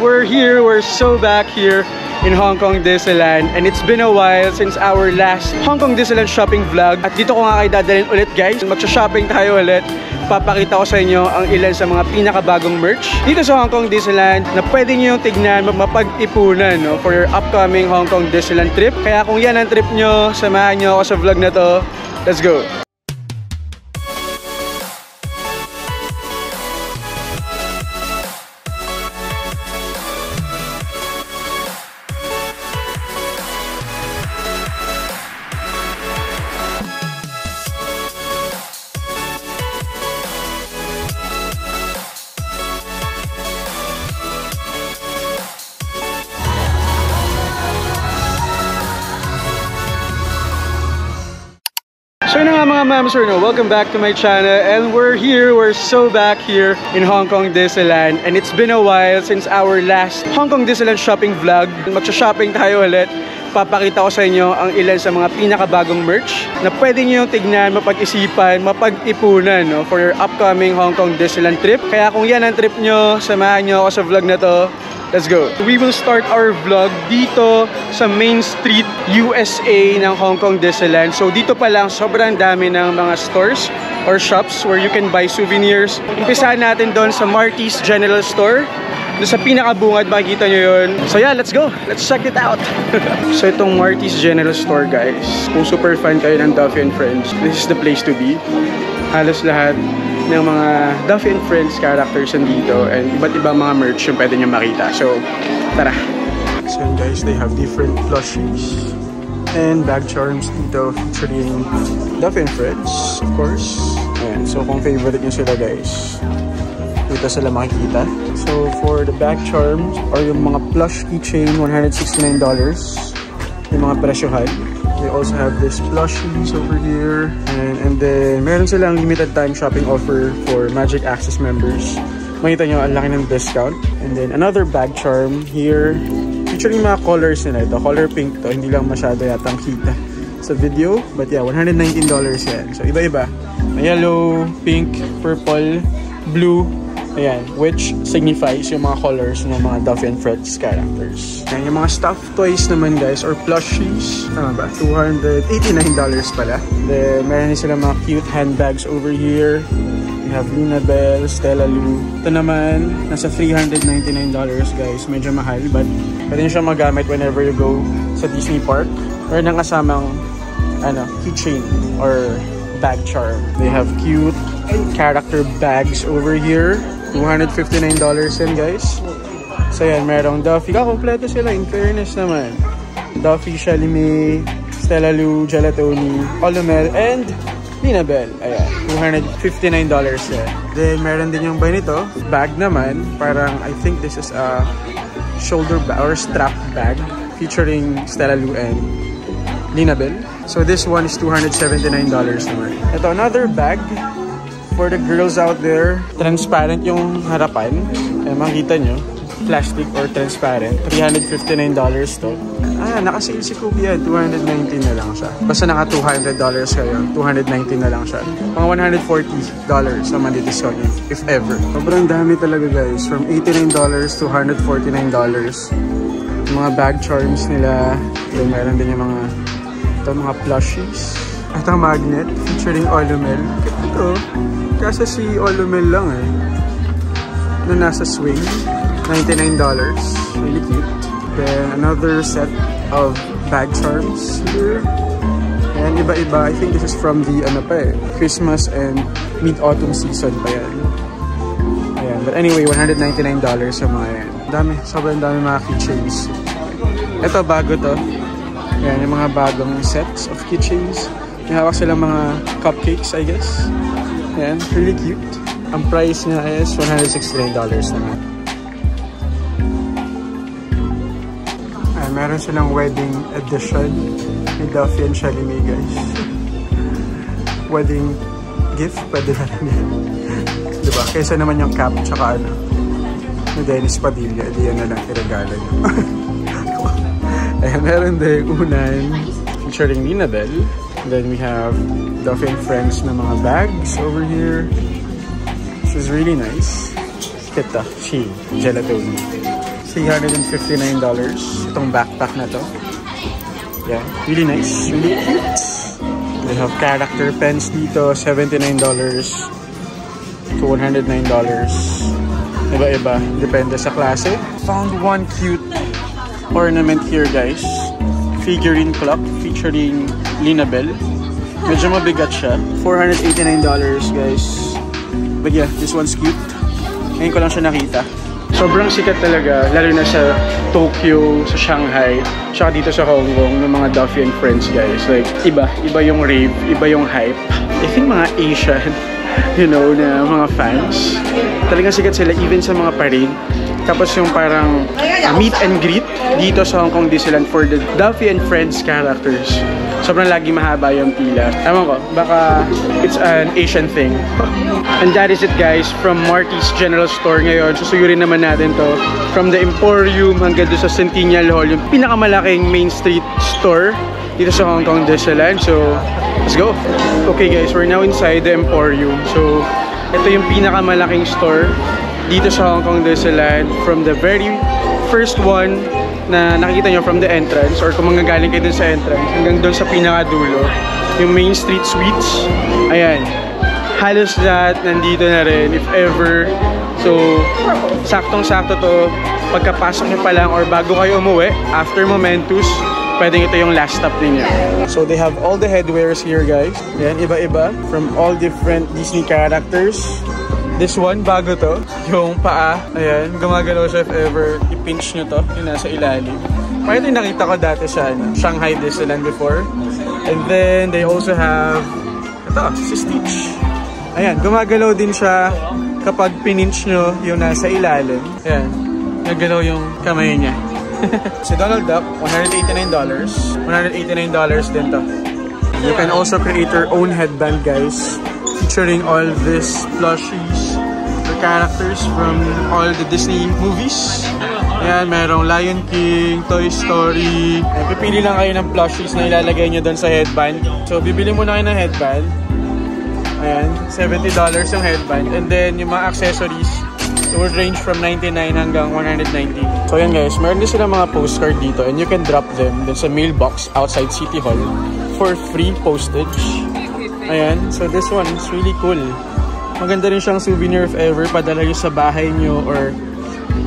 we're here. We're so back here in Hong Kong Disneyland, and it's been a while since our last Hong Kong Disneyland shopping vlog. At dito ko nga kayo dadalhin ulit, guys. Magsha-shopping tayo ulit. Papakita ko sa inyo ang ilan sa mga pinakabagong merch dito sa Hong Kong Disneyland na pwede nyo yung tignan, mapag-ipunan, no, for your upcoming Hong Kong Disneyland trip. Kaya kung yan ang trip nyo, samahan nyo ako sa vlog na to. Let's go! So yun nga mga ma'am, sir, no, welcome back to my channel, and we're so back here in Hong Kong Disneyland, and it's been a while since our last Hong Kong Disneyland shopping vlog. Magsha-shopping tayo ulit. Papakita ko sa inyo ang ilan sa mga pinakabagong merch na pwede nyo yung tignan, mapag-isipan, mapag-ipunan, no, for your upcoming Hong Kong Disneyland trip. Kaya kung yan ang trip nyo, samahan nyo ako sa vlog na to. Let's go! We will start our vlog dito sa Main Street, USA ng Hong Kong Disneyland. So dito pa lang, sobrang dami ng mga stores or shops where you can buy souvenirs. Umpisahan natin doon sa Marty's General Store. Doon sa pinakabungad, makikita nyo yun. So yeah, let's go! Let's check it out! So itong Marty's General Store, guys. Kung super fan kayo ng Duffy and Friends, this is the place to be. Halos lahat ng mga Duffy and Friends characters nandito, and iba't ibang mga merch yung pwede nyo makita. So, tara! So guys, they have different plushies and bag charms dito featuring Duffy and Friends, of course. Ayan, so kung favorite nyo sila, guys, dito sila makikita. So for the bag charms or yung mga plush keychain, $169 yung mga presyohan. They also have this plushies over here, and then meron silang limited time shopping offer for Magic Access members. Makita nyo, ang laki ng discount. And then another bag charm here, featuring mga colors nila. Ito, color pink to, hindi lang masyado yatang kita sa video. But yeah, $119 yan. So iba-iba. Yellow, pink, purple, blue. Ayan, which signifies yung mga colors ng mga Duffy and Friends characters. Ayan, yung mga stuffed toys naman, guys, or plushies, tama ba? $289 pala. Then, meron din sila mga cute handbags over here. We have Luna Bell, Stella Lou. Ito naman, nasa $399, guys. Medyo mahal, but pwede nyo siya magamit whenever you go sa Disney Park. Meron nang kasamang keychain or bag charm. They have cute character bags over here. $259 yan, guys. So yan, merong Duffy. Kompleto sila, in fairness naman. Duffy, Shelly May, Stella Lou, Gelatoni, Olumel, and Lina Bell. Ayan, $259 yan. Then meron din yung nito, bag naman. Parang, I think this is a shoulder bag or strap bag featuring Stella Lou and Lina Bell. So this one is $279 naman. Ito, another bag for the girls out there. Transparent yung harapan. Eh, makita nyo. Plastic or transparent. $359 to. Naka-sale si Kubi yan. $219 na lang siya. Basta naka $200 kayo, $219 na lang siya. Mga $140 naman di-discount if ever. Sobrang dami talaga, guys. From $89 to $149. Yung mga bag charms nila. Then, meron din yung mga plushies. At ang magnet featuring Olumel. Ito. Kasi si Olumel lang na nasa swing. $99. Really cute. Then another set of bag charms here. And iba-iba. I think this is from the Christmas and mid-autumn season pa yan. Ayan. But anyway, $199 sa mga yan. Sobrang dami mga keychains. Ito, bago to. Ayan, yung mga bagong sets of keychains. May hawak silang mga cupcakes, I guess. Ayan, really cute. Ang price niya is $169 naman. Ayan, meron silang wedding edition ni Duffy and Shelly May, guys. Wedding gift, pwede na rin yan. Diba? Kaysa naman yung cap, tsaka ni Dennis Padilla, di yan na lang irregalo niyo. Ayan, meron din unan featuring Lina Bell. Then we have Duffy and Friends na mga bags over here. This is really nice. Kita, she, Gelatoni. $359. Itong backpack na to. Yeah, really nice. Really cute. They have character pens dito. $79 to $109. Iba-iba. Depende sa klase. Found one cute ornament here, guys. Figurine clock featuring Lina Bell. Medyo mabigat siya. $489, guys. But yeah, this one's cute. Ngayon ko lang siya nakita. Sobrang sikat talaga, lalo na sa Tokyo, sa Shanghai, tsaka dito sa Hong Kong, ng mga Duffy and Friends, guys. Like, iba yung rave, iba yung hype. I think mga Asian, you know, na mga fans. Talagang sikat sila even sa mga parade. Tapos yung parang meet and greet dito sa Hong Kong Disneyland for the Duffy and Friends characters. Sobrang lagi mahaba yung pila. Ewan ko, baka it's an Asian thing. And that is it, guys, from Marty's General Store ngayon. Susuyurin naman natin to from the Emporium hanggang doon sa Centennial Hall, yung pinakamalaking Main Street store dito sa Hong Kong Disneyland. So, let's go! Okay, guys, we're now inside the Emporium. So, ito yung pinakamalaking store dito sa Hong Kong Disneyland, from the very first one na nakikita nyo from the entrance, or kung manggagaling kayo dun sa entrance hanggang dun sa pinakadulo, yung Main Street Suites. Ayan, halos lahat nandito na rin if ever. So saktong-sakto to, pagkapasok nyo pa lang or bago kayo umuwi after Momentus, pwedeng ito yung last stop ninyo. So they have all the headwears here, guys. Ayan, iba-iba from all different Disney characters. This one, bago to, yung paa. Ayan, gumagalaw siya if ever i-pinch nyo to, yung nasa ilalim. Parang ito yung nakita ko dati sa Shanghai Disneyland before. And then, they also have, ito, si Stitch. Ayan, gumagalaw din siya kapag pinch nyo yung nasa ilalim. Ayan, nagalaw yung kamay niya. Si Donald Duck, $189. $189 din to. You can also create your own headband, guys, featuring all these plushies, the characters from all the Disney movies. Ayan, merong Lion King, Toy Story. Ayan, pipili lang kayo ng plushies na ilalagay nyo doon sa headband. So, bibili muna kayo ng headband. Ayan, $70 yung headband. And then, yung mga accessories, it would range from $99 hanggang $190. So, ayan guys, meron din silang mga postcard dito and you can drop them dun sa mailbox outside City Hall for free postage. Ayan, so this one is really cool. Maganda rin siyang souvenir if ever padala nyo sa bahay nyo or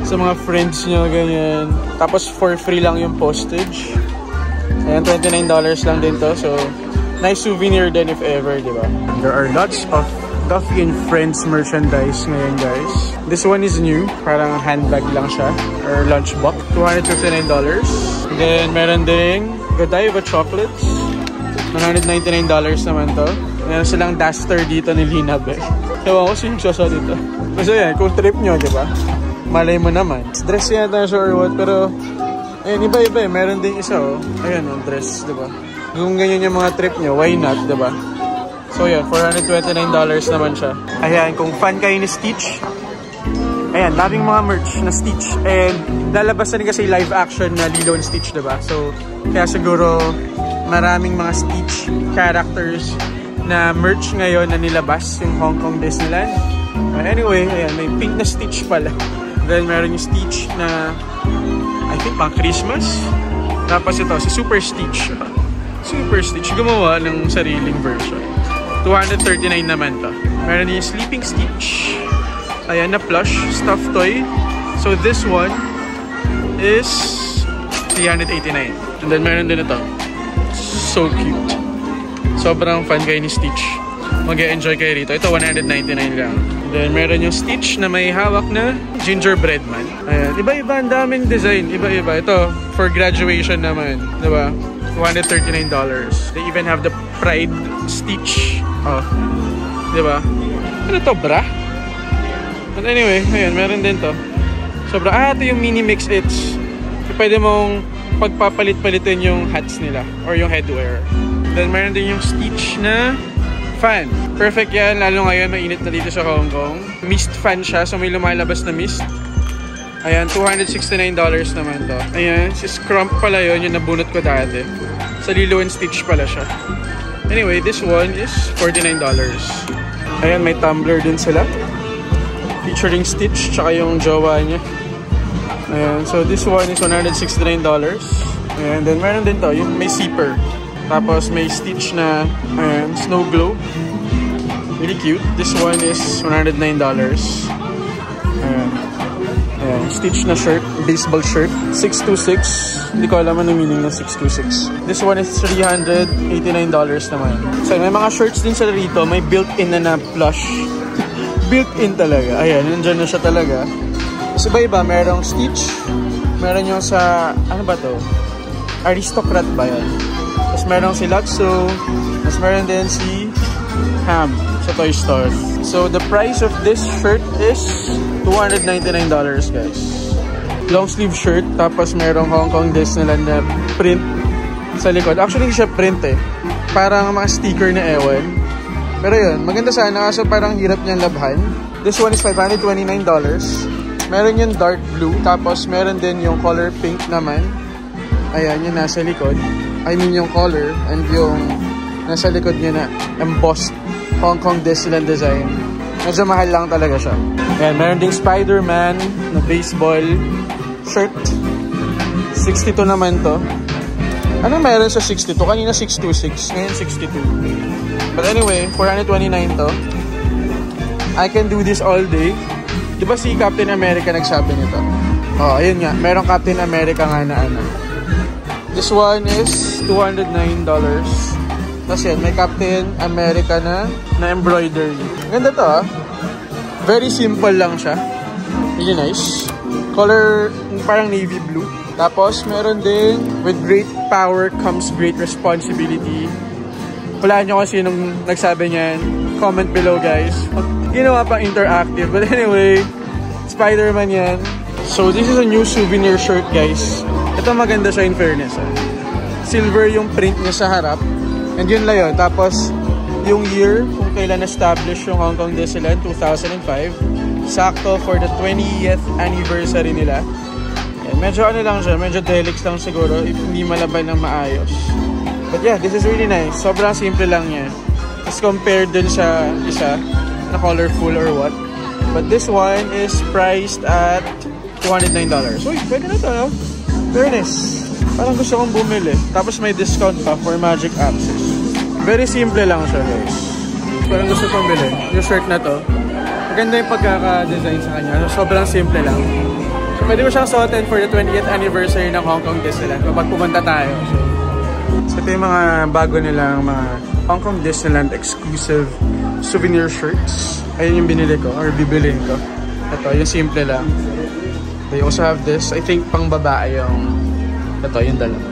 sa mga friends nyo, ganyan. Tapos for free lang yung postage. Ayan, $29 lang din to. So, nice souvenir din if ever, di ba? There are lots of Duffy and Friends merchandise ngayon, guys. This one is new. Parang handbag lang siya. Or lunchbox. $259. Then, meron ding Godiva chocolates. $199 naman to. Meron silang duster dito ni Lina Bell. Ewan ko sino siya dito. Kasi yan, kung trip nyo, diba? Malay mo naman. Dress yata siya or what, pero ayun, iba-iba eh. Meron din isa, oh. Ayan, oh, dress, diba? Kung ganyan yung mga trip nyo, why not, diba? So yan, $429 naman siya. Ayan, kung fan kayo ni Stitch, ayan, daming mga merch na Stitch. And lalabas na rin kasi live action na Lilo and Stitch, diba? So, kaya siguro maraming mga Stitch characters na merch ngayon na nilabas yung Hong Kong Disneyland. Anyway, ayan, may pink na Stitch pala. Then meron yung Stitch na I think pang Christmas. Tapos ito, si Super Stitch. Super Stitch, gumawa ng sariling version. $239 naman to. Meron yung Sleeping Stitch. Ayan, na plush, stuffed toy. So this one is $389. And then meron din ito. So cute. Sobrang fun kayo ni Stitch. Mag-e-enjoy kayo rito. Ito, $199 lang. Then, meron yung Stitch na may hawak na gingerbread man. Ayan. Iba-iba, ang daming design. Iba-iba. Ito, for graduation naman. Diba? $139. They even have the Pride Stitch. Oh. Diba? Ano to, bra? But anyway, ayan, meron din to. Sobra. Ito yung mini mix its. Pwede mong pagpapalit-palitin yung hats nila or yung headwear. Then, meron din yung Stitch na fan. Perfect yan, lalo ngayon, mainit na dito sa Hong Kong. Mist fan siya, so may lumalabas na mist. Ayan, $269 naman to. Ayan, si Scrump pala yun, yung nabunot ko dati. Sa Lilo and Stitch pala siya. Anyway, this one is $49. Ayan, may tumbler din sila. Featuring Stitch, tsaka yung jowa niya. Ayan, so this one is $169. And then meron din to, yung may zipper. Tapos may stitch na snow globe. Really cute. This one is $109. Ayan, stitch na shirt, baseball shirt. 626. Hindi ko alam ano meaning ng 626. This one is $389 naman. So may mga shirts din sa rito. May built-in na plush. Built-in talaga. Ayan, nandyan na siya talaga. Tapos iba-iba, merong stitch. Meron yung sa, ano ba to? Aristocrat ba yan? Tapos meron si Lotso. Tapos meron din si Ham sa Toy Store. So the price of this shirt is $299 guys. Long sleeve shirt. Tapos merong Hong Kong Disneyland na print sa likod. Actually hindi siya print eh. Parang mga sticker na ewan. Pero yun, maganda sana kaso parang hirap niyang labhan. This one is $529. Meron yung dark blue. Tapos meron din yung color pink naman. Ayan, yung nasa likod. I mean yung color and yung nasa likod niya na embossed Hong Kong Disneyland design. Medyo mahal lang talaga siya. Ayan, meron ding Spider-Man na baseball shirt. 62 naman to. Ano meron sa 62? Kanina 626. Ngayon 62. But anyway, $429 to. I can do this all day. Di ba si Captain America nagsabi nito? Oh, ayun nga. Merong Captain America nga na ano. This one is $209. Tapos yan, may Captain America na embroidery. Ganda to ah. Very simple lang siya. Really nice. Color parang navy blue. Tapos meron din, with great power comes great responsibility. Hulaan nyo kung sinong nagsabi niyan. Comment below guys. Ginawa pang interactive. But anyway, Spider-Man yan. So this is a new souvenir shirt guys. Ito maganda siya in fairness. Silver yung print niya sa harap. And yun lang yun. Tapos yung year kung kailan established yung Hong Kong Disneyland, 2005. Sakto for the 20th anniversary nila. And medyo ano lang siya. Medyo deluxe lang siguro if hindi malaban ng maayos. But yeah, this is really nice. Sobrang simple lang niya. As compared dun sa isa na colorful or what. But this one is priced at $209. Uy, pwede na to, no? Fairness. Parang gusto kong bumili. Tapos may discount pa for Magic Access. Very simple lang siya, guys. Parang gusto kong bilhin. Yung shirt na to. Maganda yung pagkaka-design sa kanya. So, sobrang simple lang. So, pwede mo siyang suotin for the 20th anniversary ng Hong Kong Disneyland kapag pumunta tayo. So, ito yung mga bago nilang mga Hong Kong Disneyland exclusive souvenir shirts. Ayun yung binili ko or bibiliin ko. Ito, yung simple lang. They also have this. I think pang babae yung ito, yung dalawa.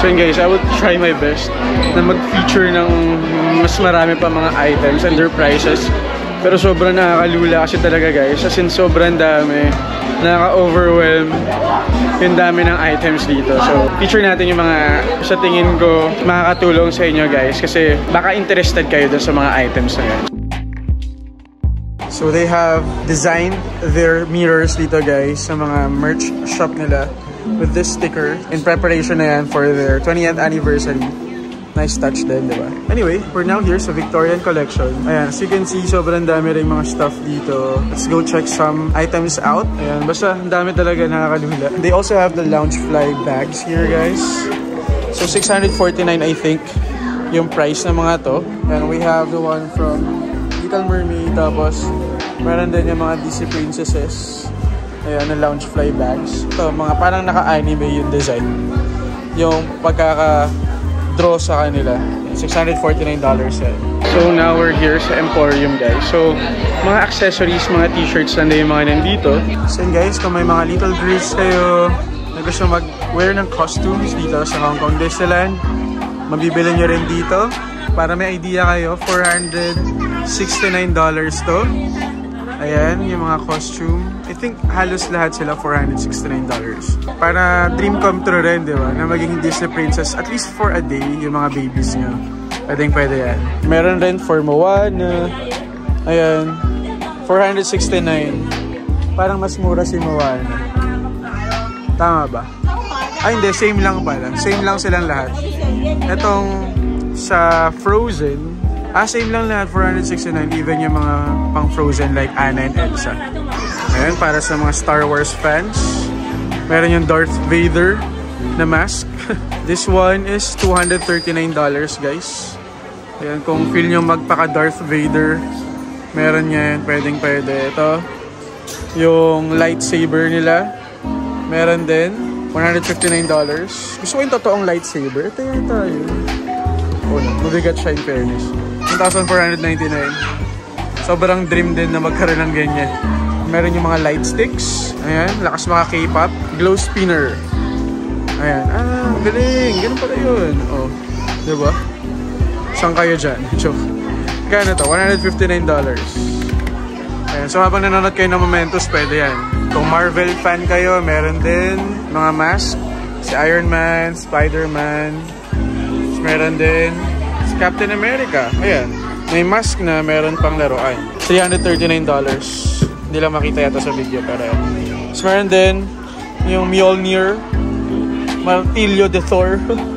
So yun guys, I would try my best na mag-feature ng mas marami pa mga items and their prices. Pero sobrang nakakalula kasi talaga guys. As in sobrang dami. Nakaka-overwhelm yung dami ng items dito. So feature natin yung mga sa tingin ko makakatulong sa inyo guys. Kasi baka interested kayo dun sa mga items na yan. So they have designed their mirrors dito guys sa mga merch shop nila with this sticker in preparation na yan for their 20th anniversary. Nice touch din, di ba? Anyway, we're now here sa Victorian Collection. Ayan, as you can see, sobrang dami rin mga stuff dito. Let's go check some items out. Ayan, basta ang dami talaga nakakalula. They also have the Loungefly bags here guys. So $649 I think yung price ng mga to. And we have the one from Little Mermaid. Tapos meron din yung mga Disney princesses. Ayan, na Loungefly bags. Ito, mga parang naka-anime yung design. Yung pagkaka-draw sa kanila. $649 yan. So now we're here sa Emporium guys. So mga accessories, mga t-shirts lang yung mga nandito. So guys, kung may mga little girls kayo na gusto mag-wear ng costumes dito sa Hong Kong Disneyland, mabibili nyo rin dito. Para may idea kayo, $469 to. Ayan, yung mga costume. I think halos lahat sila $469. Para dream come true rin, di ba? Na maging Disney princess at least for a day, yung mga babies nyo. Pwede yan. Meron rin for Moana. Ayan, $469. Parang mas mura si Moana. Tama ba? Ay, hindi. Same lang pala. Same lang silang lahat. Etong sa Frozen, same lang lahat, $469. Even yung mga pang Frozen like Anna and Elsa. Ayan, para sa mga Star Wars fans. Meron yung Darth Vader na mask. This one is $239 guys. Ayan, kung feel nyo magpaka Darth Vader, meron yan, pwede. Ito, yung lightsaber nila, meron din, $159. Gusto ko yung totoong lightsaber. Ito yun tayo. Oh no, mabigat siya in fairness. 1,499. Sobrang dream din na magkaroon ng ganyan. Meron yung mga light sticks. Ayan, lakas mga K-pop. Glow spinner. Ayan, galing. Ganun pala yun. Oh, diba? Saan kayo dyan? Joke. Kaya to? $159. Ayan, so habang nanonood kayo ng Momentos, pwede yan. Kung Marvel fan kayo, meron din mga mask. Si Iron Man, Spider-Man. Meron din si Captain America. Ayan, may mask na meron pang laruan. $339. Hindi lang makita yata sa video, pero ayan. So meron din yung Mjolnir, Martillo de Thor.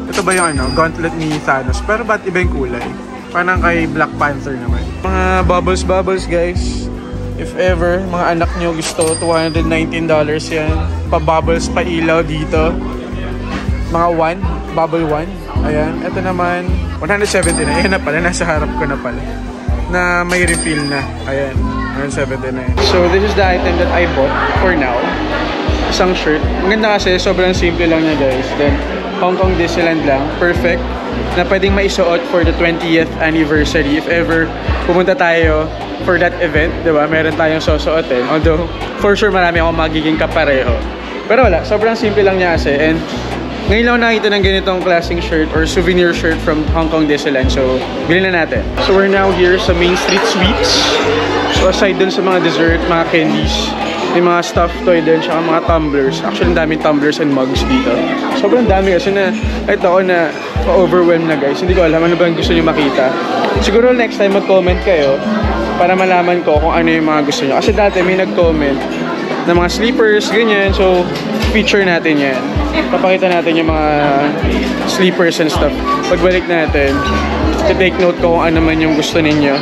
Ito ba yung gauntlet ni Thanos? Pero ba't iba yung kulay? Parang kay Black Panther naman. Mga bubbles guys. If ever, mga anak nyo gusto, $219 yan. Pa-bubbles, pa-ilaw dito. Mga bubble 1. Ayan. Ito naman, $179. Ayan na pala, nasa harap ko na pala. Na may refill na. Ayan, $179. So this is the item that I bought for now. Isang shirt. Ang ganda kasi, sobrang simple lang niya guys. Then, Hong Kong Disneyland lang. Perfect. Na pwedeng maisuot for the 20th anniversary. If ever pumunta tayo for that event, diba? Meron tayong susuotin. Although, for sure marami akong magiging kapareho. Pero wala, sobrang simple lang niya kasi. And ngayon lang nakita ng ganitong klaseng shirt or souvenir shirt from Hong Kong Disneyland. So, bilhin na natin. So, we're now here sa Main Street Sweets. So, aside dun sa mga dessert, mga candies, may mga stuffed toy din, tsaka mga tumblers. Actually, ang daming tumblers and mugs dito. Sobrang dami kasi na, kahit ako na overwhelmed na guys. Hindi ko alam ano ba ang gusto nyo makita. Siguro next time mag-comment kayo para malaman ko kung ano yung mga gusto nyo. Kasi dati may nag-comment na mga sleepers, ganyan. So, feature natin yan. Papakita natin yung mga sleepers and stuff. Pagbalik natin, take note ko kung ano man yung gusto ninyo.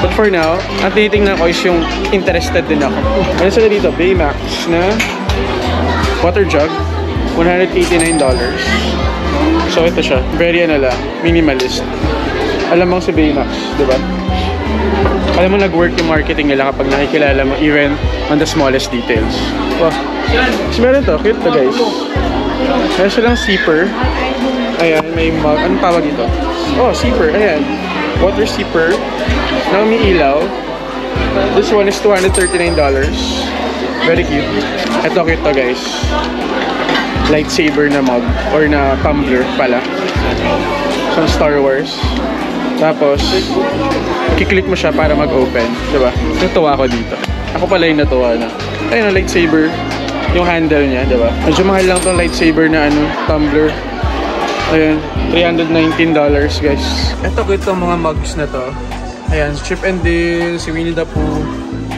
But for now, ang tinitingnan ko is yung interested din ako. Ano sila dito? Baymax na water jug. $189. So ito siya. Very minimalist. Alam mo si Baymax, di ba? Alam mo nag-work yung marketing nila kapag nakikilala mo even on the smallest details. Wow. So meron to. Cute to guys. Meron silang zipper. Ayan, may mug. Anong tawag ito? Oh, zipper. Ayan. Water zipper na umiilaw. This one is $239. Very cute. Ito cute to guys. Lightsaber na mug or na tumbler pala. Some Star Wars. Tapos kiklik mo siya para mag-open, diba? Natuwa ako dito. Ako pala yung natuwa na. Ayun, lightsaber. Yung handle niya, diba? Medyo mahal lang tong lightsaber na tumbler. Ayun, $319 guys. Ito ko itong mga mugs na to. Ayan, Chip and Dale, si Winnie the Pooh,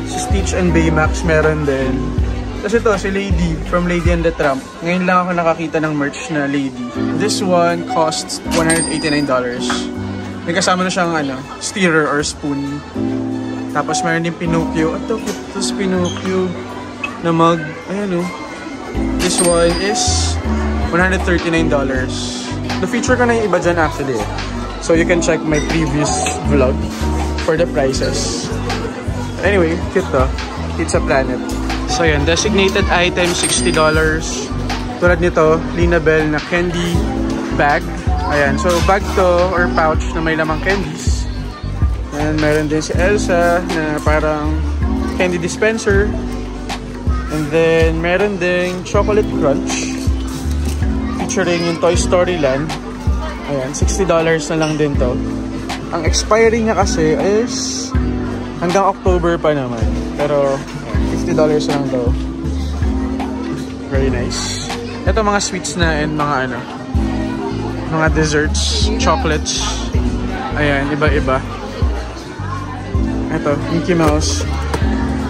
si Stitch and Baymax meron din. Tapos ito, si Lady from Lady and the Tramp. Ngayon lang ako nakakita ng merch na Lady. This one costs $189. May kasama na siyang stirrer or spoon. Tapos meron din Pinocchio. Ito, ito si Pinocchio na mug. Ayan o. This one is $139. Na-feature ko na yung iba dyan actually. So you can check my previous vlog for the prices. Anyway, cute to. Pizza Planet. So yan, designated item $60. Tulad nito, Lina Bell na candy bag. Ayan, so bag to or pouch na may lamang candies. And meron din si Elsa na parang candy dispenser. And then meron din Chocolate Crunch featuring yung Toy Story Land. Ayan, $60 na lang din to. Ang expiry niya kasi is hanggang October pa naman. Pero $50 lang daw. Very nice. Ito mga sweets na and mga mga desserts, chocolates. Ayan, iba-iba. Ito, Mickey Mouse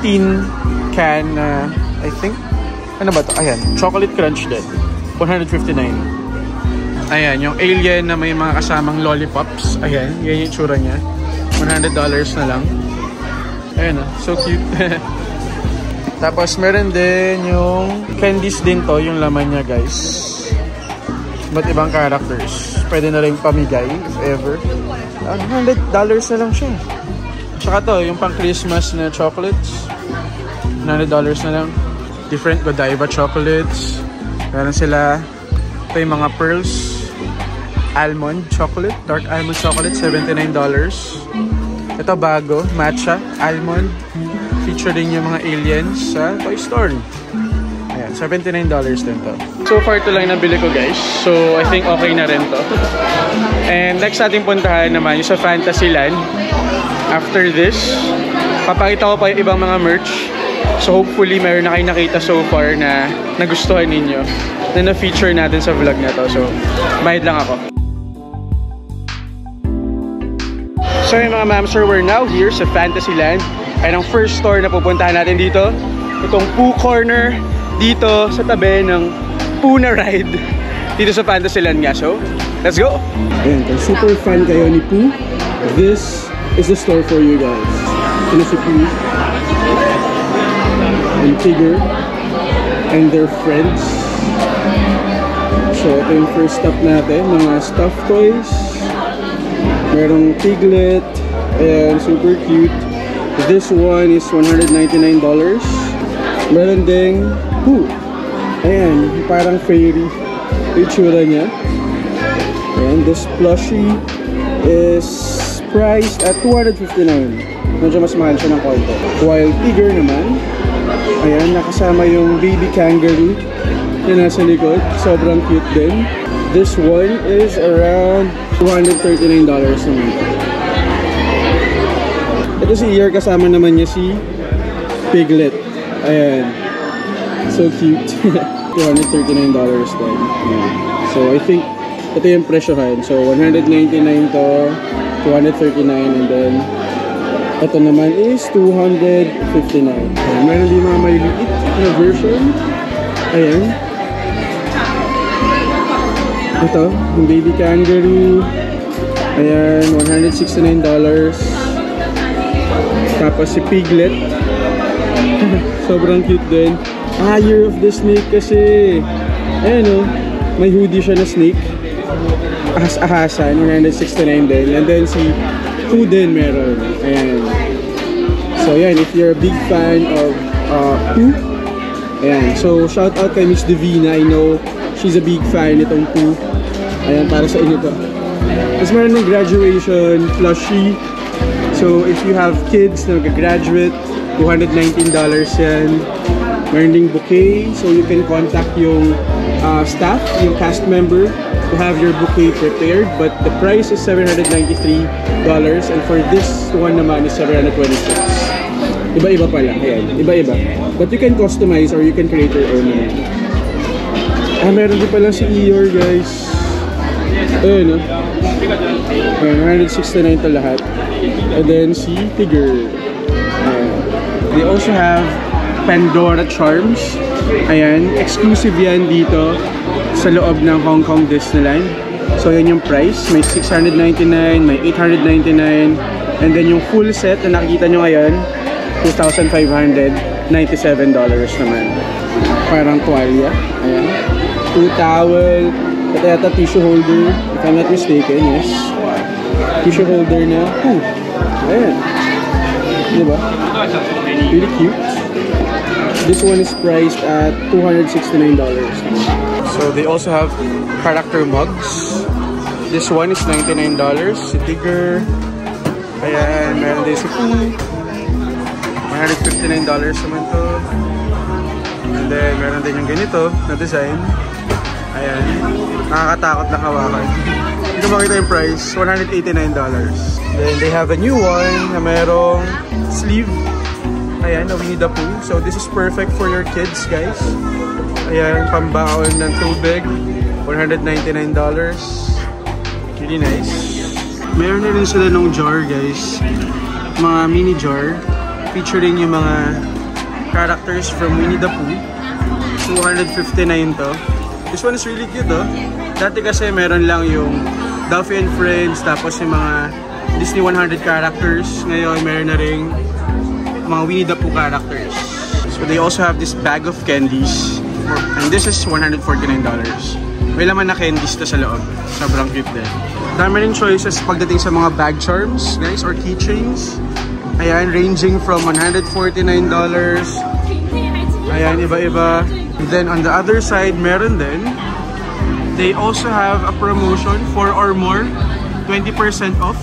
tin can I think ano ba to? Ayan, Chocolate Crunch din. $159. Ayan, yung alien na may mga kasamang lollipops. Ayan, yan yung tsura niya. $100 na lang. Ayan so cute. Tapos meron din yung candies din to, yung laman niya guys. Ba't ibang characters. Pwede na rin pamigay if ever. $100 na lang siya. Tsaka to, yung pang Christmas na chocolates. $100 na lang. Different Godiva chocolates. Meron sila. Ito yung mga pearls. Almond chocolate. Dark almond chocolate, $79. Ito bago, matcha, almond. Featuring yung mga aliens sa Toy Story. Ayan, $79 din to. So far ito lang nabili ko guys. So I think okay na rin to. And next natin puntahan naman yung sa Fantasyland. After this, papakita ko pa yung ibang mga merch. So hopefully meron na kayo nakita so far na nagustuhan ninyo. Na na-feature natin sa vlog na to. So bayad lang ako. So yung mga ma'am sir, we're now here sa Fantasyland. And ang first store na pupuntahan natin dito, itong Pooh Corner dito sa tabi ng Pooh na ride dito sa Fantasyland nga. So, let's go! Ayan, kung super fan kayo ni Pooh, this is the store for you guys. Ito si Pooh and Tigger and their friends. So, ito yung first stop natin, mga stuffed toys. Merong Piglet, ayan, super cute. This one is $199. Meron ding Pooh. Ayan, parang fairy. Itsura niya. And this plushie is priced at $259. Medyo mas mahal siya ng konti. While Tigger naman, ayan, nakasama yung baby kangaroo na nasa likod. Sobrang cute din. This one is around $239 naman. Ito si Eeyore, kasama naman niya si Piglet. Ayan. So cute. $239 din. Ayan. So I think ito yung presyohan. So $199 to $239, and then ito naman is $259. Ayan. Meron din mga maliliit na version. Ayan. Ito, yung baby kangaroo. Ayan, $169. Tapos si Piglet. Sobrang cute din. Year of the Snake kasi. Ayan o, may hoodie siya na snake. Ahas-ahasan, $169 din. And then si Pooh din meron. Ayan. So yan, if you're a big fan of Pooh, ayan. So shout out kay Miss Divina. I know she's a big fan nitong Pooh. Ayan, para sa inyo to. Tapos meron ng graduation plushie. So if you have kids na mag-graduate, $219 yan. Meron ding bouquet. So you can contact yung staff, yung cast member to have your bouquet prepared. But the price is $793. And for this one naman is $726. Iba-iba pala. Ayan, iba-iba. But you can customize or you can create your own naman. Meron din pala si Eeyore guys. Ayun, no? Ayan, $169 to lahat. And then si Tigger. They also have Pandora Charms. Ayan, exclusive yan dito sa loob ng Hong Kong Disneyland. So yan yung price. May $699, may $899. And then yung full set na nakikita nyo ngayon, $2,597 naman. Parang tuwalya. Ayan. 2 towel. Ito yata tissue holder, if I'm not mistaken, yes. Tissue holder na. Ayan. Diba? Really cute. This one is priced at $269. So they also have character mugs. This one is $99. Si Tigger. Ayan, meron din si Pooh. $159 naman to. And then meron din yung ganito na design. Ayan, nakakatakot na hawakan. Hindi ko makita yung price, $189. Then they have a new one na merong sleeve. Ayan, na Winnie the Pooh. So this is perfect for your kids, guys. Ayan, pambaon ng tubig. $199. Really nice. Meron na rin sila ng jar, guys. Mga mini jar. Featuring yung mga characters from Winnie the Pooh. $259 to. This one is really cute, oh. Dati kasi meron lang yung Duffy and Friends, tapos yung mga Disney 100 characters. Ngayon, meron na rin mga Winnie the Pooh characters. So they also have this bag of candies. And this is $149. May laman na candies to sa loob. Sobrang cute din. Dami rin choices pagdating sa mga bag charms, guys, or keychains. Ayan, ranging from $149. Ayan, iba-iba. Then on the other side, meron din. They also have a promotion, 4 or more, 20% off.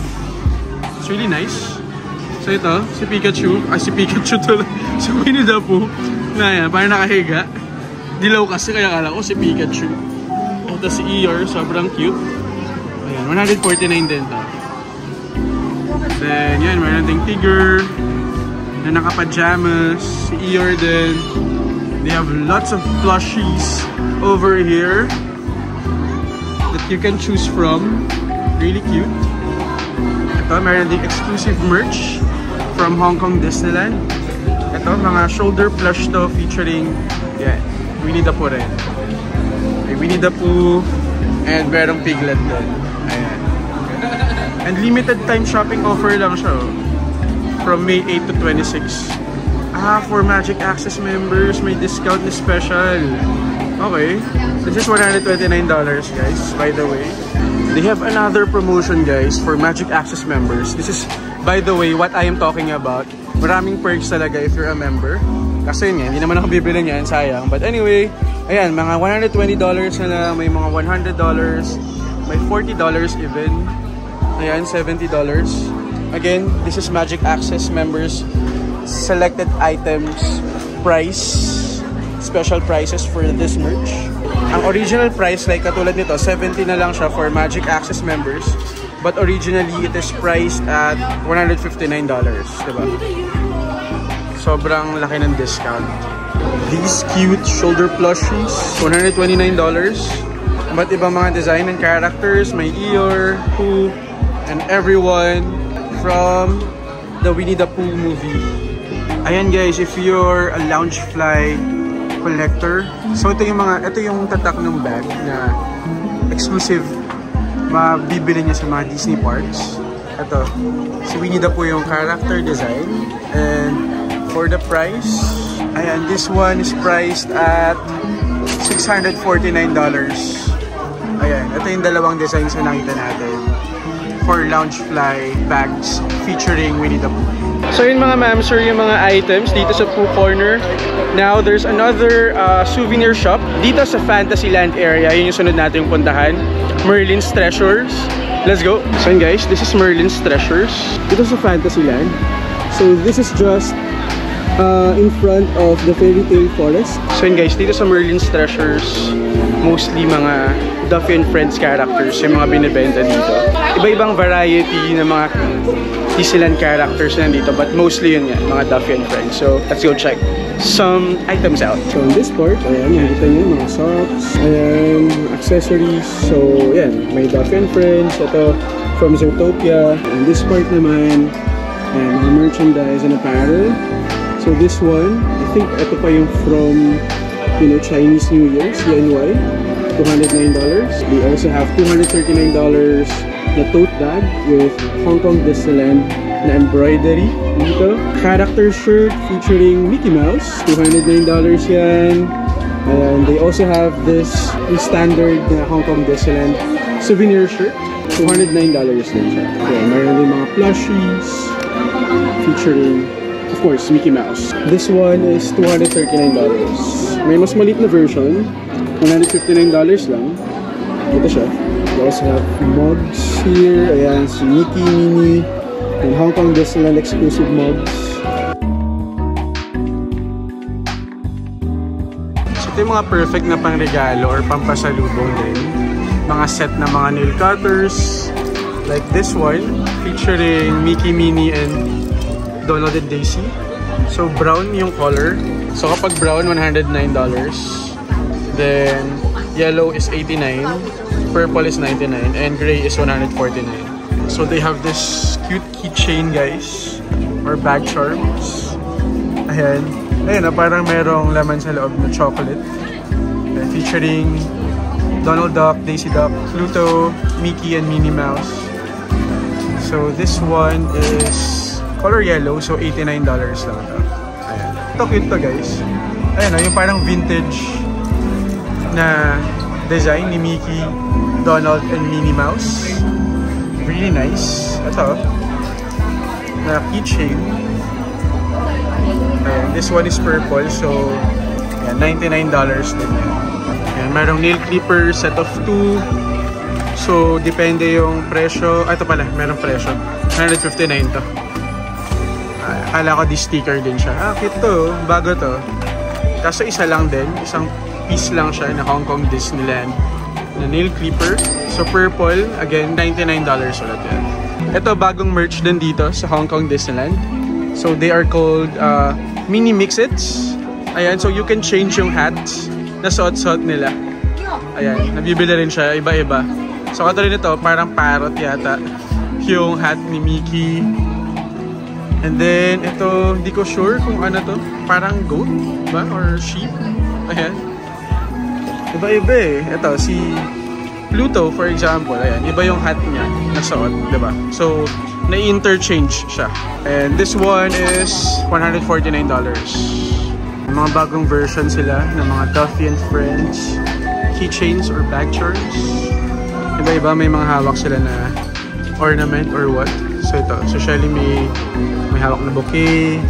It's really nice. So ito, si Pikachu. Si Pikachu to. Si Winnie the Pooh. Ayan, parang nakahiga. Dilaw kasi, kaya akala ko si Pikachu. Ito si Eeyore, sobrang cute. Ayan, 149 din to. Then, yan, meron ding Tigger na naka-pajamas. Si Eeyore din. They have lots of plushies over here that you can choose from. Really cute. Ito, meron ding exclusive merch from Hong Kong Disneyland. Ito, mga shoulder plush to featuring, yeah, Winnie the Pooh rin. May Winnie the Pooh and merong Piglet din. Ayan. And limited time shopping offer lang siya, oh. From May 8 to 26. For Magic Access members, may discount na special. Okay. This is $129, guys, by the way. They have another promotion, guys, for Magic Access members. This is, by the way, what I am talking about. Maraming perks talaga if you're a member. Kasi yun nga, hindi naman ako bibili niyan, sayang. But anyway, ayan, mga $120 na lang, may mga $100, may $40 even. Ayan, $70. Again, this is Magic Access members. Selected items, price, special prices for this merch. Ang original price, like katulad nito, $70 na lang siya for Magic Access members. But originally, it is priced at $159, diba? Sobrang laki ng discount. These cute shoulder plushies, $129. But iba mga design and characters, may Eeyore, Pooh, and everyone from the Winnie the Pooh movie. Ayan guys, if you're a Loungefly collector, so ito yung tatak ng bag na exclusive mabibili niya sa mga Disney parks. Ito, si Winnie the Pooh yung character design. And for the price, ayan, this one is priced at $649. Ayan, ito yung dalawang designs na nakita natin for Loungefly bags featuring Winnie the Pooh. So yun mga ma'am, sir, yung mga items dito sa Pooh Corner. Now, there's another souvenir shop dito sa Fantasyland area. Yun yung sunod natin yung puntahan. Merlin's Treasures. Let's go. So yun guys, this is Merlin's Treasures. Dito sa Fantasyland. So this is just in front of the Fairy Tale Forest. So yun guys, dito sa Merlin's Treasures, mostly mga Duffy and Friends characters yung mga binibenta dito. Iba-ibang variety ng mga Disneyland characters na nandito, but mostly yun nga, mga Duffy and Friends. So let's go check some items out. So in this part, ayan, nakita nyo mga socks, ayan, accessories. So ayan, may Duffy and Friends. Ito from Zootopia. And this part naman, ayan, mga merchandise and apparel. So this one, I think ito pa yung from, you know, Chinese New Year, CNY, $209. They also have $239 na tote bag with Hong Kong Disneyland na embroidery dito. Character shirt featuring Mickey Mouse, $209 yan. And they also have this standard na Hong Kong Disneyland souvenir shirt, $209 din siya. Okay, mayroon din mga plushies featuring, of course, Mickey Mouse. This one is $239. May mas maliit na version, $159 lang. Ito siya. We also have mugs here. Ayan, si Mickey, Minnie, and Hong Kong Disneyland exclusive mugs. So ito yung mga perfect na pangregalo or pampasalubong din. Mga set na mga nail cutters. Like this one, featuring Mickey, Minnie, and Donald and Daisy. So brown yung color. So kapag brown, $109. Then yellow is $89. Purple is $99 and gray is $149. So they have this cute keychain, guys, or bag charms. Ayan. Ayan, parang merong laman sa loob na chocolate. Ayan, featuring Donald Duck, Daisy Duck, Pluto, Mickey, and Minnie Mouse. So this one is color yellow, so $89 lang ito. Ayan. Ito cute to guys. Ayun, yung parang vintage na design ni Mickey, Donald, and Minnie Mouse. Really nice. Ito, na keychain. Ayan, this one is purple, so ayan, $99 din yan. Ayan, merong nail clipper, set of 2. So, depende yung presyo. Ito pala, merong presyo. 159 to. Akala ko di sticker din siya. Cute to. Bago to. Kaso isa lang din. Isang piece lang siya na Hong Kong Disneyland na nail clipper. So, purple. Again, $99 ulit yan. Ito, bagong merch din dito sa Hong Kong Disneyland. So, they are called Mini Mix-Its. Ayan, so you can change yung hats na suot-suot nila. Ayan, nabibili rin siya. Iba-iba. So, katulad nito, parang parrot yata yung hat ni Mickey. And then, ito, hindi ko sure kung ano to. Parang goat ba? Or sheep? Ayan. Iba-iba eh. Ito, si Pluto, for example. Ayan, iba yung hat niya na suot, diba? So, na-interchange siya. And this one is $149. May mga bagong version sila ng mga Duffy and Friends keychains or bag charms. Iba-iba, may mga hawak sila na ornament or what. So ito, so Shelly may hawak na bouquet.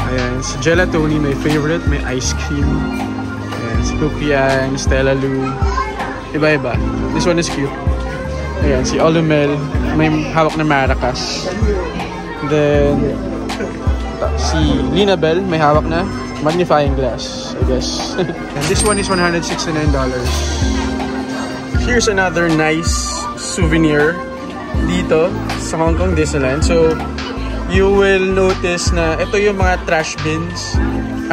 Ayan, si Gelatoni, my favorite, may ice cream. Ayan, si Cookie Ann, Stella Lou. Iba-iba. This one is cute. Ayan, si Olumel, may hawak na maracas. Then, si Lina Bell, may hawak na magnifying glass, I guess. And this one is $169. Here's another nice souvenir dito sa Hong Kong Disneyland. So, you will notice na ito yung mga trash bins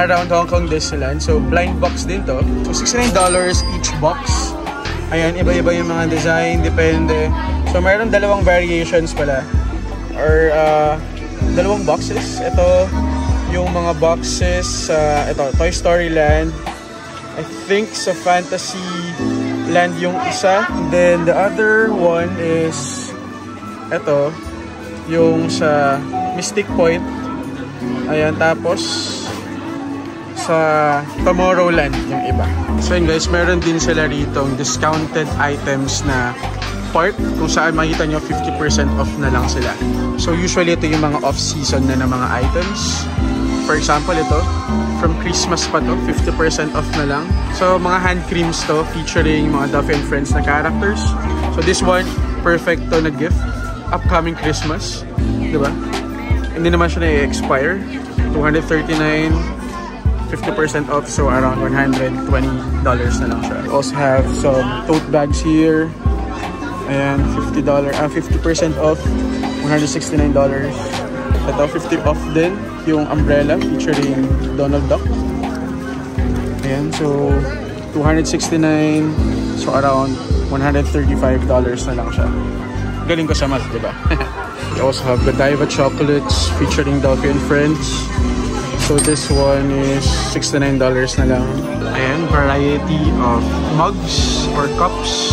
around Hong Kong Disneyland. So, blind box din to. So, $69 each box. Ayan, iba-iba yung mga design, depende. So, mayroon dalawang variations pala. Or, dalawang boxes. Ito, yung mga boxes sa, ito, Toy Story Land. I think sa Fantasy Land yung isa. Then, the other one is, ito, yung sa Mystic Point. Ayan, tapos, sa Tomorrowland yung iba. So yun guys, meron din sila rito discounted items na part kung saan makita nyo 50% off na lang sila. So usually ito yung mga off-season na mga items. For example, ito, from Christmas pa to, 50% off na lang. So mga hand creams to featuring mga Duffy and Friends na characters. So this one, perfect to na gift. Upcoming Christmas. Diba? Hindi naman siya na-expire. $239, 50% off, so around $120 na lang siya. Also have some tote bags here. Ayan, $50 off, $169. Ito, 50 off din. Yung umbrella featuring Donald Duck. Ayan, so $269, so around $135 na lang siya. Galing ko sa math, diba? We also have Godiva chocolates featuring Duffy and Friends. So this one is $69 na lang. Ayan, variety of mugs or cups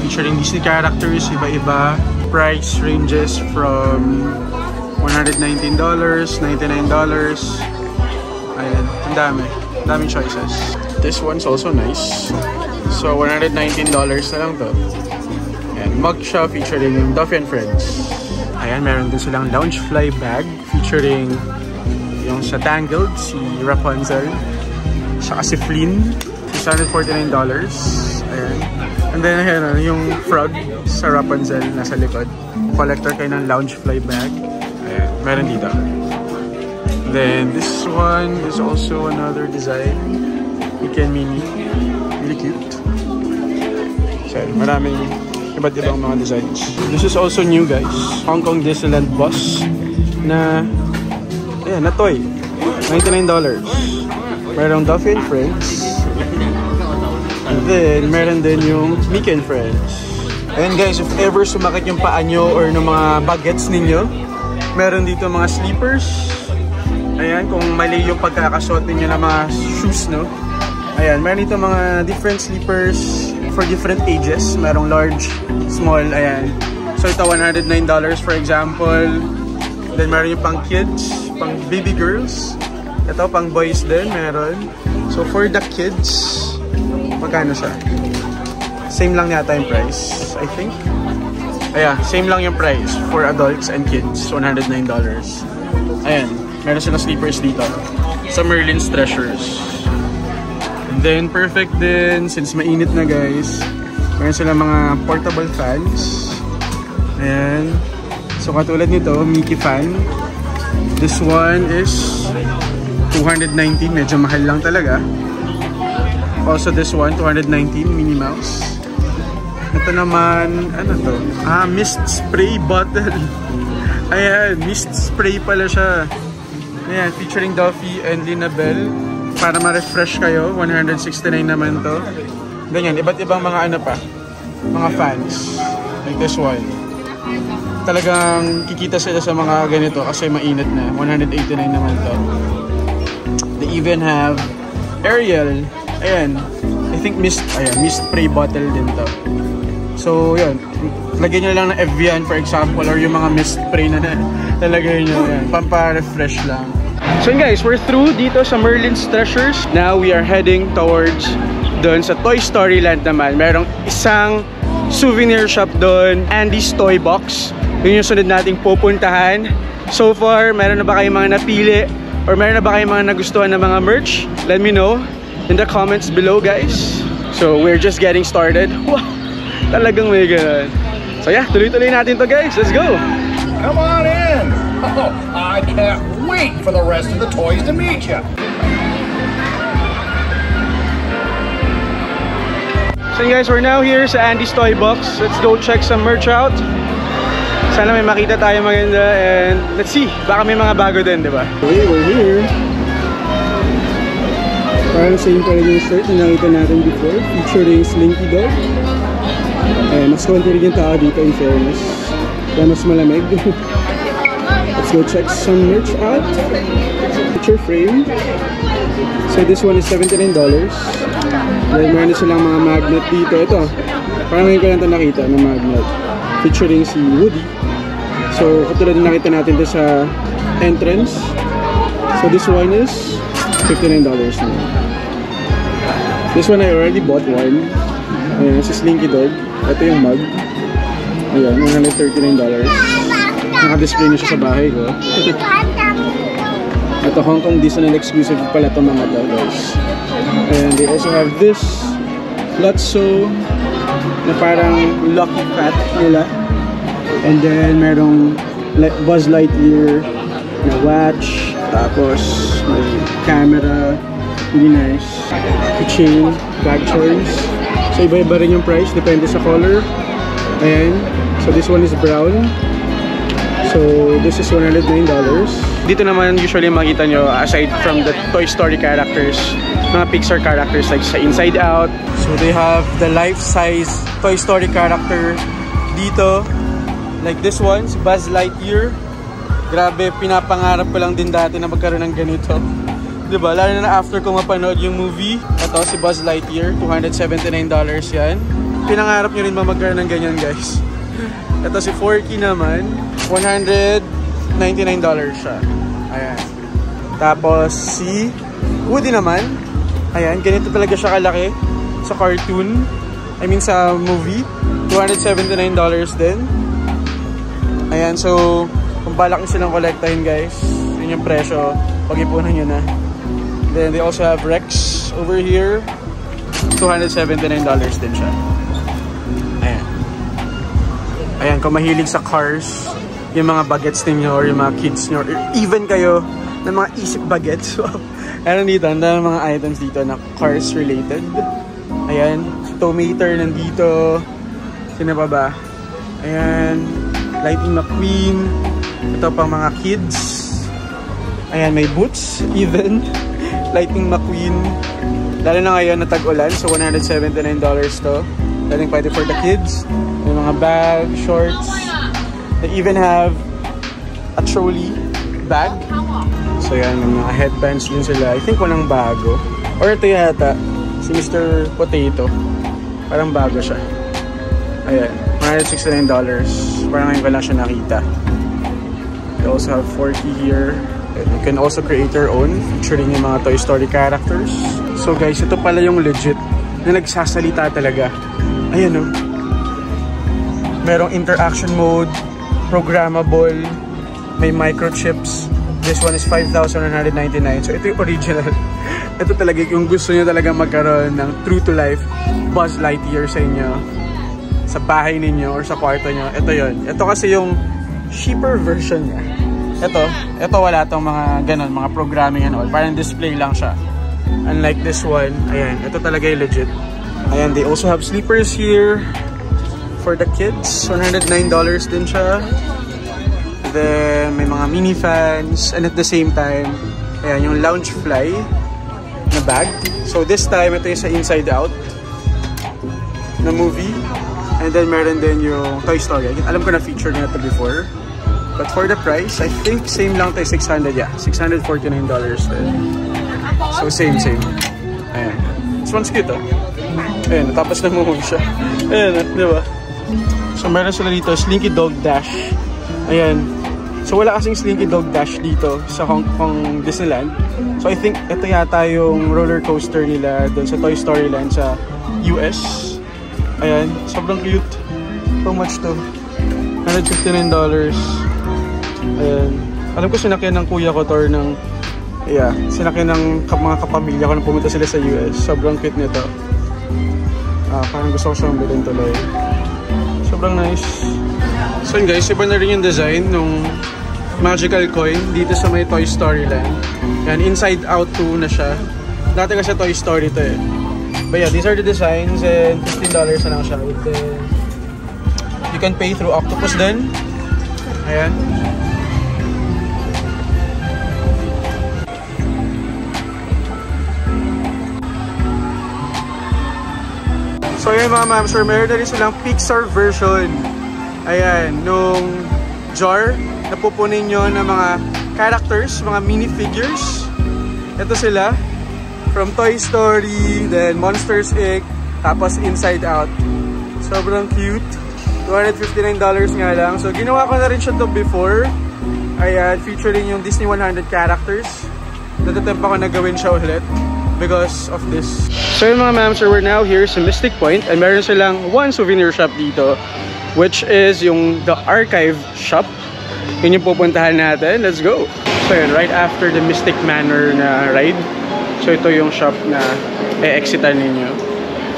featuring Disney characters, iba-iba. Price ranges from $119, $99. Ayan, ang dami. Daming choices. This one's also nice. So $119 na lang to. Ayan, mug siya featuring Duffy and Friends. Ayan, meron din silang Loungefly bag featuring yung sa Tangled, si Rapunzel, saka si Flynn, $649. Ayan. And then, ayan, yung frog sa Rapunzel nasa likod. Collector kayo ng Loungefly bag. Ayan, meron dito. Then, this one is also another design. Mickey and Minnie. Really cute. So, maraming iba't ibang mga designs. This is also new, guys. Hong Kong Disneyland bus na ayan, na toy. $99. Merong Duffy and Friends. And then, meron din yung Mickey and Friends. Ayan guys, if ever sumakit yung paa nyo or ng mga bagets ninyo, meron dito mga sleepers. Ayan, kung mali yung pagkakasuot ninyo ng mga shoes, no? Ayan, meron dito mga different sleepers for different ages. Merong large, small, ayan. So ito, $109 for example. Then meron yung pang kids, pang baby girls. Ito, pang boys din, meron. So, for the kids, magkano siya? Same lang yata yung price, I think. Ayan, same lang yung price for adults and kids, $109. Ayan, meron silang sleepers dito sa Merlin's Treasures. And then, perfect din, since mainit na guys, meron silang mga portable fans. Ayan. So, katulad nito, Mickey fan. This one is $219, medyo mahal lang talaga. Also this one, $219, Minnie Mouse. Ito naman, ano to? Mist spray bottle. Ayan, mist spray pala siya. Ayan, featuring Duffy and Lina Bell. Para ma-refresh kayo, $169 naman to. Ganyan, iba't ibang mga ano pa, mga fans. Like this one. Talagang kikita sila sa mga ganito kasi mainit na. $189 naman to. They even have Ariel. Ayan. I think mist spray bottle din to. So, yun. Lagyan nyo lang ng Evian, for example, or yung mga mist spray na talagay nyo. Yan. Pampa-refresh lang. So, yun guys, we're through dito sa Merlin's Treasures. Now, we are heading towards doon sa Toy Story Land naman. Merong isang souvenir shop doon, Andy's Toy Box. Yun yung sunod nating pupuntahan. So far, meron na ba kayong mga napili? Or meron na ba kayong mga nagustuhan na mga merch? Let me know in the comments below, guys. So, we're just getting started. Wow! Talagang may ganun. So yeah, tuloy-tuloy natin to guys. Let's go! Come on in! Oh, I can't wait for the rest of the toys to meet you! So guys, we're now here sa Andy's Toy Box. Let's go check some merch out. Sana may makita tayo maganda and let's see, baka may mga bago din, di ba? Okay, we're here. Parang same pa rin yung shirt na nakita natin before, featuring Slinky Dog. Mas konti rin yung tao dito in fairness. Kaya mas malamig. Let's go check some merch out. Picture frame. So this one is $79. Then meron silang mga magnet dito. Ito, parang ngayon ko lang ito nakita na magnet. Featuring si Woody. So katulad na nakita natin ito sa entrance. So this one is $59 na. This one I already bought one. Ayan, si Slinky Dog. Ito yung mug. Ayan, $139. Naka-display na siya sa bahay ko. Ito, Hong Kong Disneyland exclusive pala itong mga to, guys. And they also have this Lotso na parang Lucky Cat nila. And then, merong Buzz Lightyear na watch. Tapos, may camera. Really nice. Keychain, bag charms. So, iba-iba rin yung price. Depende sa color. Ayan. So, this one is brown. So, this is $109. Dito naman usually makita nyo, aside from the Toy Story characters, mga Pixar characters like sa Inside Out. So, they have the life-size Toy Story character dito. Like this one, si Buzz Lightyear. Grabe, pinapangarap ko lang din dati na magkaroon ng ganito. Diba? Lalo na after ko mapanood yung movie. Ito, si Buzz Lightyear. $279 yan. Pinangarap nyo rin ba magkaroon ng ganyan, guys? Ito si Forky naman. $199 siya. Ayan. Tapos si Woody naman. Ayan, ganito talaga siya kalaki sa cartoon. I mean sa movie. $279 din. Ayan, so kung balak nyo silang kolektahin, guys, yun yung presyo. Pag-ipunan nyo na. Then they also have Rex over here. $279 din siya. Ayan. Ayan, kung mahilig sa cars, yung mga bagets ninyo or yung mga kids nyo, or even kayo na mga isip bagets. Ayan dito, ang dami mga items dito na cars related. Ayan, Tomater nandito. Sino pa ba? Ayan, Lightning McQueen. Ito pang mga kids. Ayan, may boots even. Lightning McQueen. Lalo na ngayon na tag-ulan, so $179 to. Daling pwede for the kids. May mga bag, shorts. They even have a trolley bag. So yan, may mga headbands din sila. I think walang bago. Or ito yata, si Mr. Potato. Parang bago siya. Ayan, $169. Parang ngayon ko lang siya nakita. They also have Forky here. And you can also create your own, featuring yung mga Toy Story characters. So guys, ito pala yung legit na nagsasalita talaga. Ayan o. Merong interaction mode, programmable, may microchips. This one is 5,199. So ito yung original. Ito talaga yung gusto nyo talaga magkaroon ng true to life Buzz Lightyear sa inyo, sa bahay ninyo or sa kwarto nyo. Ito yun. Ito kasi yung cheaper version niya. Ito wala tong mga ganun, mga programming and all. Parang display lang siya. Unlike this one, ayan, ito talaga yung legit. Ayan, they also have sleepers here for the kids. $109 din siya. Then, may mga mini fans. And at the same time, ayan, yung lounge fly na bag. So, this time, ito yung sa Inside Out na movie. And then, meron din yung Toy Story. Alam ko na feature na ito before. But for the price, I think same lang tayo, 600. Yeah, $649 din. So, same. Ayan. This one's cute, oh. Ayan, tapos namumove siya. Ayan, di ba? So, meron sila dito, Slinky Dog Dash. Ayan. So, wala kasing Slinky Dog Dash dito sa Hong Kong Disneyland. So, I think ito yata yung roller coaster nila dun sa Toy Story Land sa US. Ayan. Sobrang cute. How much to? $159. Ayan. Alam ko sinakyan ng kuya ko to ng... Yeah, sinakyan ng mga kapamilya ko nang pumunta sila sa US. Sobrang cute nito. Parang gusto ko siyang bilhin tuloy. Sobrang nice. So yun guys, iba na rin yung design nung magical coin dito sa may Toy Story Land. Yan, Inside Out 2 na siya. Dati kasi Toy Story to eh. But yeah, these are the designs and $15 na lang siya. Then, you can pay through Octopus din. Ayan. So yun mga ma'am, sir, meron na rin silang Pixar version. Ayan, nung jar na pupunin nyo ng mga characters, mga minifigures. Ito sila. From Toy Story, then Monsters Inc., tapos Inside Out. Sobrang cute. $259 nga lang. So ginawa ko na rin siya to before. Ayan, featuring yung Disney 100 characters. Natatempa ko na gawin siya ulit because of this. So yun mga ma'am, sir, we're now here sa Mystic Point and meron silang one souvenir shop dito, which is yung The Archive Shop. Yun yung pupuntahan natin. Let's go! So yun, right after the Mystic Manor na ride. So ito yung shop na e-exitan ninyo.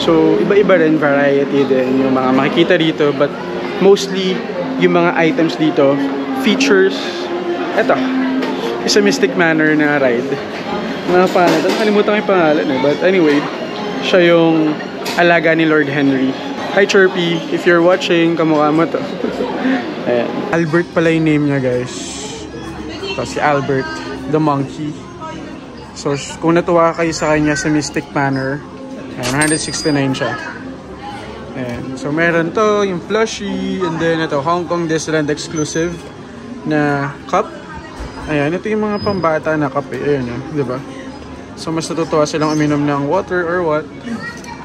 So iba-iba rin, variety din yung mga makikita dito, but mostly yung mga items dito, features, eto, isa Mystic Manor na ride. Mga pangalan, nakalimutan ko yung pangalan eh. But anyway, siya yung alaga ni Lord Henry. Hi Chirpy, if you're watching, kamukha mo to. Ayan. Albert pala yung name niya guys. Ito si Albert, the monkey. So kung natuwa kayo sa kanya sa Mystic Manor, ayan, 169 siya. Ayan. So meron to, yung plushie, and then ito, Hong Kong Disneyland exclusive na cup. Ayan, ito yung mga pambata na kape. Ayan yun, di ba? So mas natutuwa silang uminom ng water or what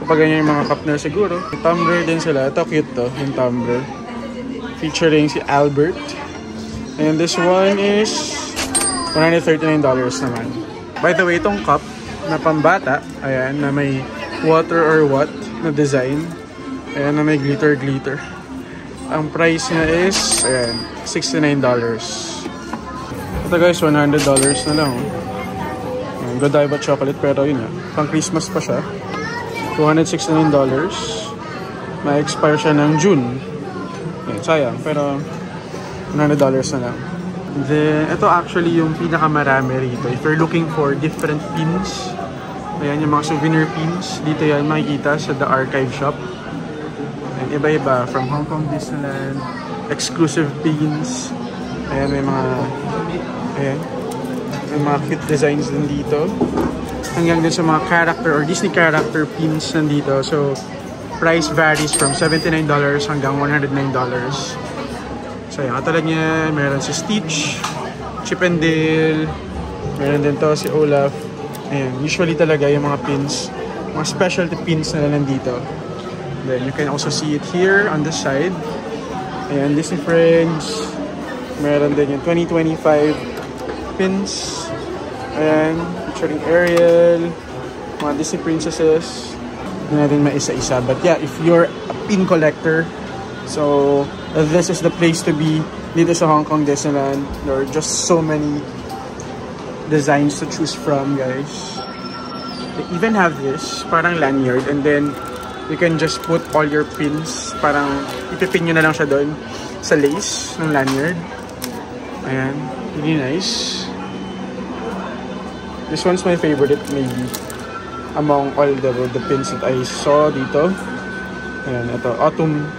kapag ganyan yung mga cup na siguro. Yung tumbler din sila. Ito cute to, yung tumbler. Featuring si Albert. And this one is $139 naman. By the way, itong cup na pambata, ayan, na may water or what na design. Ayan, na may glitter. Ang price niya is, ayan, $69. Ito guys, $100 na lang. Godiva chocolate, pero yun nga, pang Christmas pa siya. $269. Ma-expire siya ng June. Ayan, sayang, pero $100 na lang. Then, ito actually yung pinakamarami rito. If you're looking for different pins, ayan yung mga souvenir pins. Dito yan makikita sa The Archive Shop. Ayan, iba-iba. From Hong Kong Disneyland, exclusive pins. Ayan, may mga... Ayan. May mga cute designs din dito. Hanggang din sa mga character or Disney character pins nandito. So, price varies from $79 hanggang $109. So, ayan. Katulad niya, meron si Stitch, Chip and Dale, meron din to si Olaf. Ayan. Usually talaga yung mga pins, mga specialty pins na nandito. Then, you can also see it here on the side. Ayan, Disney Friends. Meron din yung 2025 pins. Ayan, featuring Ariel, mga Disney princesses. Hindi natin maisa-isa. But yeah, if you're a pin collector, so this is the place to be dito sa Hong Kong Disneyland. There are just so many designs to choose from, guys. They even have this, parang lanyard, and then you can just put all your pins. Parang ipipin nyo na lang siya doon sa lace ng lanyard. Ayan, really nice. This one's my favorite, maybe, among all the pins that I saw dito. Ayan, ito, autumn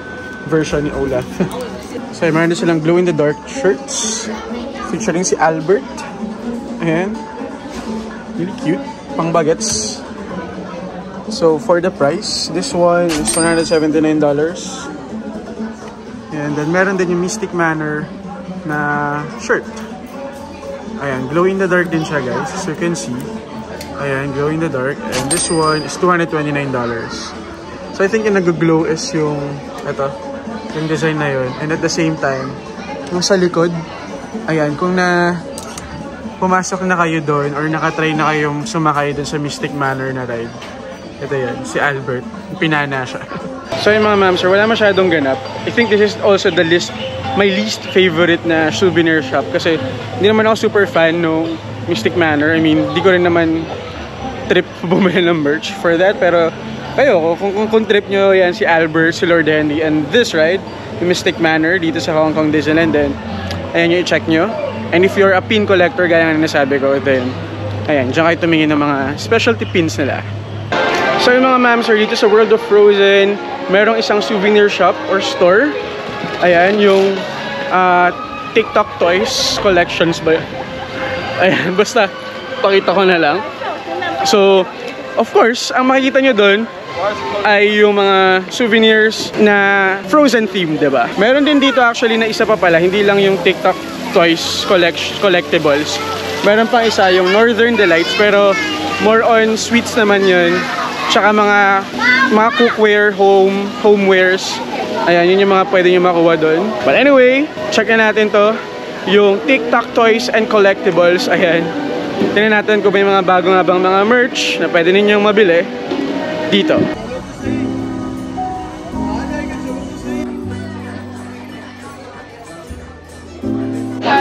version ni Olaf. So, meron din silang glow-in-the-dark shirts featuring si Albert. Ayan, really cute, pang bagets. So, for the price, this one is $179. And then, meron din yung Mystic Manor na shirt. Ayan, glow-in-the-dark din siya, guys. As you can see. Ayan, glow-in-the-dark. And this one is $229. So, I think yung nag-glow is yung, ito, yung design na yun. And at the same time, yung sa likod, ayan, kung pumasok na kayo doon or nakatry na kayong sumakay doon sa Mystic Manor na ride, ito yan, si Albert. Pinana siya. So, yung mga ma'am, sir, wala masyadong ganap. I think this is also my least favorite na souvenir shop kasi hindi naman ako super fan no Mystic Manor. I mean, di ko rin naman trip bumili ng merch for that. Pero kayo, kung trip nyo yan si Albert, si Lord Henry, and this ride, yung Mystic Manor dito sa Hong Kong Disneyland, then ayan yung i-check nyo. And if you're a pin collector, gaya nga nasabi ko, then ayan, dyan kayo tumingin ng mga specialty pins nila. So yung mga ma'am, sir, dito sa World of Frozen, merong isang souvenir shop or store. Ayan, yung TikTok Toys Collections ba yun? Ayan, basta pakita ko na lang. So, of course, ang makikita nyo doon ay yung mga souvenirs na Frozen theme, diba? Meron din dito actually na isa pa pala, hindi lang yung TikTok Toys Collectibles. Meron pang isa, yung Northern Delights, pero more on sweets naman yun. Tsaka mga cookware, homewares. Ayan, yun yung mga pwede nyo makuha doon. But anyway, check na natin to. Yung TikTok Toys and Collectibles. Ayan. Tingnan natin kung may mga bagong abang mga merch na pwede ninyong mabili dito.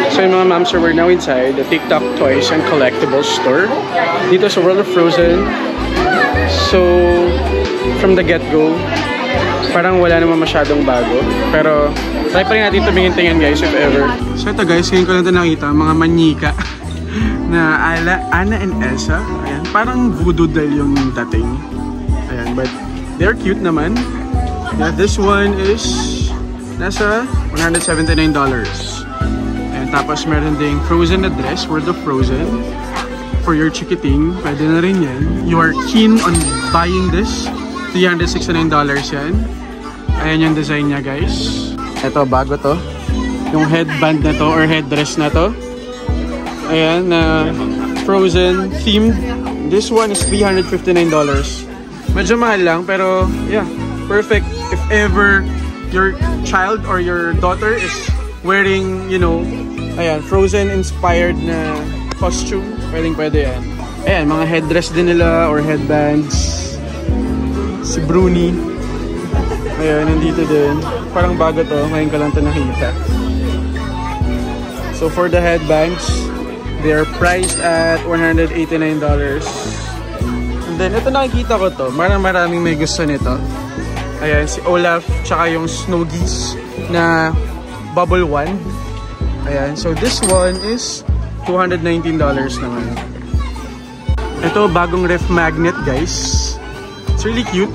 So yung mga ma'am, sir, we're now inside the TikTok Toys and Collectibles store. Dito sa World of Frozen. So, from the get-go, parang wala naman masyadong bago. Pero, try pa rin natin tumingin-tingin, guys, if ever. So ito, guys, ngayon ko lang ito nakita, mga manyika na Anna and Elsa. Ayan, parang voodoo doll yung dating. Ayan, but they're cute naman. Yeah, this one is nasa $179. Ayan, tapos meron ding Frozen na dress, World of Frozen. For your chikiting, pwede na rin yan. You are keen on buying this, $369 yan. Ayan yung design niya, guys. Ito, bago to. Yung headband na to or headdress na to. Ayan, Frozen themed. This one is $359. Medyo mahal lang, pero yeah, perfect if ever your child or your daughter is wearing, you know, ayan, Frozen inspired na costume. Pwede yan. Ayan, mga headdress din nila or headbands. Si Bruni. Ayan, nandito din. Parang bago to. Ngayon ka lang ito nakita. So for the headbands, they are priced at $189. And then, ito nakikita ko to. Maraming may gusto nito. Ayan, si Olaf, tsaka yung Snow Geese na Bubble Wand. Ayan, so this one is $219 naman. Ito, bagong ref magnet, guys. It's really cute.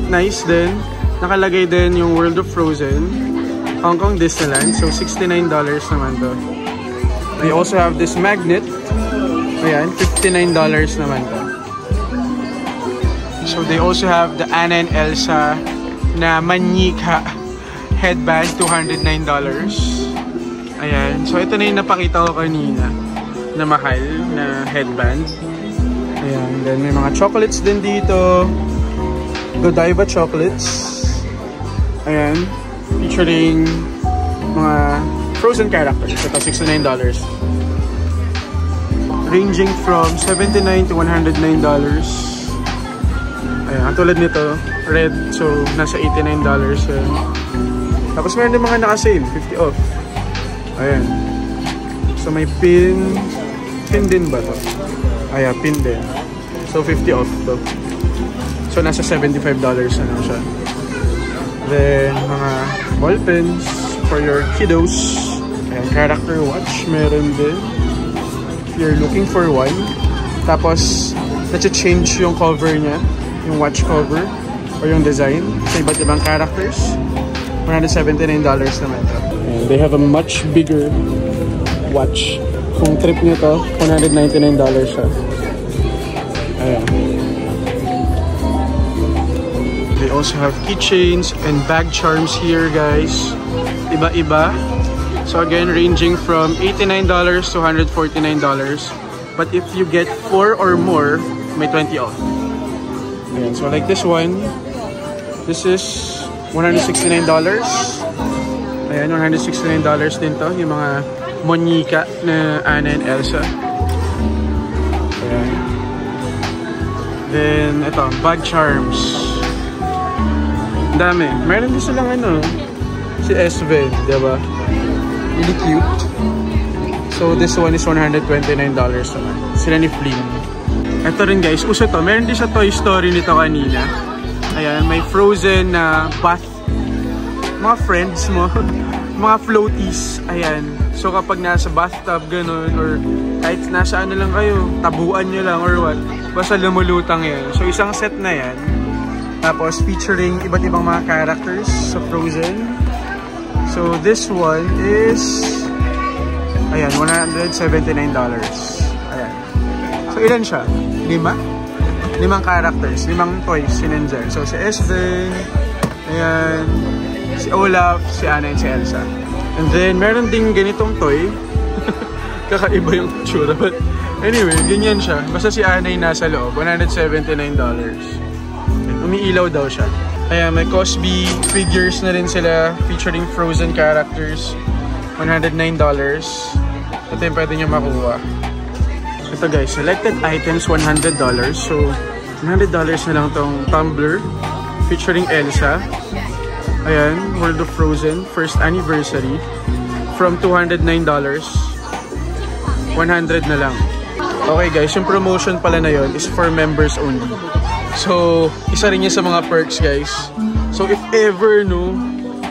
Nice din. Nakalagay din yung World of Frozen, Hong Kong Disneyland. So, $69 naman to. They also have this magnet. Ayan, $59 naman to. So, they also have the Anna and Elsa na manyika headband, $209. Ayan. So, ito na yung napakita ko kanina na mahal na headband. Ayan. Then, may mga chocolates din dito. Godiva chocolates. Ayan. Featuring mga Frozen characters. Ito, $69. ranging from $79 to $109. Ayan, tulad nito, red, so nasa $89 yan. Tapos meron din mga naka-sale, 50 off. Ayan. So may pin din ba to? Ayan, pin din. So 50 off to. So nasa $75 na lang siya. Then mga ball pens for your kiddos. Ayan, character watch meron din. If you're looking for one. Tapos na-change yung cover niya, yung watch cover or yung design sa iba't ibang characters. $179 naman ito. And they have a much bigger watch. Kung trip nyo to, $199 siya. Ayan. They also have keychains and bag charms here, guys. Iba-iba. So again, ranging from $89 to $149. But if you get 4 or more, may 20 off. Ayan. So like this one, this is $169. Ayan, $169 din to. Yung mga Monica na Anna and Elsa. Ayan. Then, ito, bag charms. Dami. Meron din silang ano, si Esven, diba? Really cute. So, this one is $129 naman. Sila ni Flynn. Ito rin guys, uso to. Meron din sa Toy Story nito kanina. Ayan, may Frozen na bath. Mga friends mo. Mga floaties. Ayan. So kapag nasa bathtub ganun or kahit nasa ano lang kayo, tabuan nyo lang or what, basta lumulutang yan. So isang set na yan. Tapos featuring iba't ibang mga characters sa Frozen. So this one is ayan, $179. Ayan. So ilan siya? 5 characters, 5 toys sinendyan. So si Esven, ayan, si Olaf, si Anna, and si Elsa. And then meron ding ganitong toy. Kakaiba yung tsura, but anyway, ganyan siya. Basta si Anna yung nasa loob, $179. Umiilaw daw siya. Ayan, may Cosby figures na rin sila featuring Frozen characters. $109. Ito yung pwede nyo makuha. Ito guys, selected items $100. So, $100 na lang tong tumbler featuring Elsa. Ayan, World of Frozen, first anniversary. From $209, 100 na lang. Okay guys, yung promotion pala na yon is for members only. So, isa rin yan sa mga perks guys. So, if ever, no,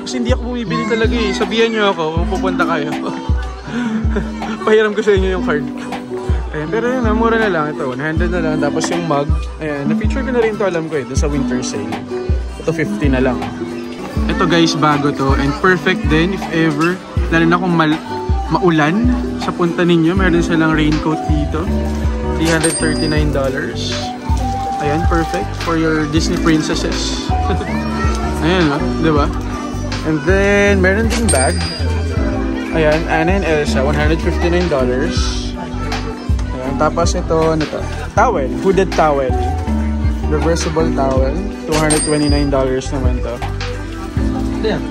kasi hindi ako bumibili talaga eh. Sabihan nyo ako kung pupunta kayo. Pahiram ko sa inyo yung card ko. Ayan, pero yun, mura na lang ito. 100 na lang. Tapos yung mug, ayan, na-feature ko na rin ito, alam ko eh, sa winter sale. Ito 50 na lang. Ito guys, bago to. And perfect din, if ever, lalo na kung maulan sa punta ninyo. Meron silang raincoat dito. $339. Ayan, perfect for your Disney princesses. Ayan, diba? And then, meron ding bag. Ayan, Anna and Elsa, $159. Ayan, tapos ito, ano to? Towel, hooded towel. Reversible towel, $229 naman to. Ayan.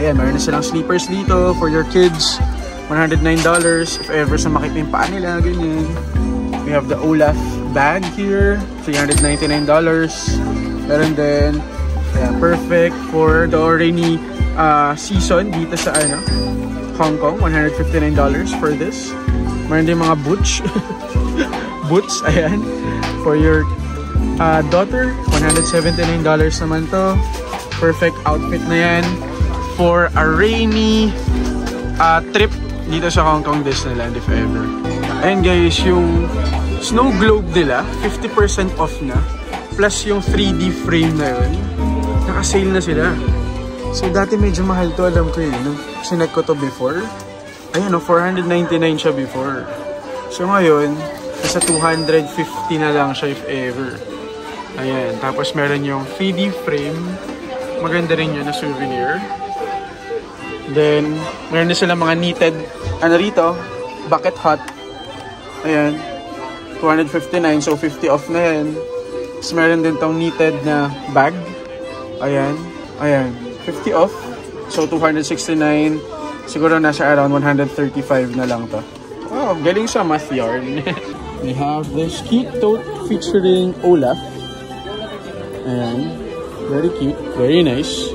Ayan, meron na silang sleepers dito for your kids. $109. If ever sa makita yung paa nila, ganyan. We have the Olaf bag here, $399. Meron din, ayan, perfect for the rainy season dito sa ano, Hong Kong, $159 for this. Meron din mga boots. Boots, ayan, for your daughter, $179 naman to. Perfect outfit na yan for a rainy trip dito sa Hong Kong Disneyland if ever. And guys, yung snow globe nila, 50% off na. Plus yung 3D frame na yun, naka-sale na sila. So dati medyo mahal to, alam ko yun. Sinek ko to before. Ayan o, $499 siya before. So ngayon, nasa $250 na lang siya if ever. Ayan, tapos meron yung 3D frame. Maganda rin yun na souvenir. Then, meron na sila mga knitted, ano rito, bucket hat. Ayan, $259, so 50 off na yan. Tapos meron din tong knitted na bag. Ayan, ayan, 50 off. So, $269. Siguro nasa around $135 na lang to. Oh, galing sa math yarn. We have this cute tote featuring Olaf. And very cute, very nice.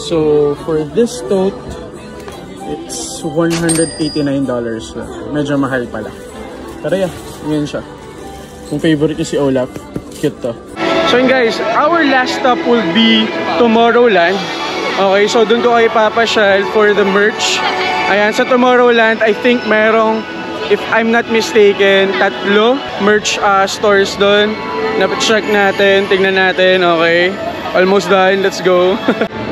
So for this tote, it's $189 lang. Medyo mahal pala. Pero yeah, yun siya. Kung favorite niyo si Olaf, cute to. So yun guys, our last stop will be Tomorrowland. Okay, so dun ko kayo papasyal for the merch. Ayan, sa Tomorrowland, I think merong, if I'm not mistaken, 3 merch stores dun. Check natin, tignan natin, okay. Almost done, let's go.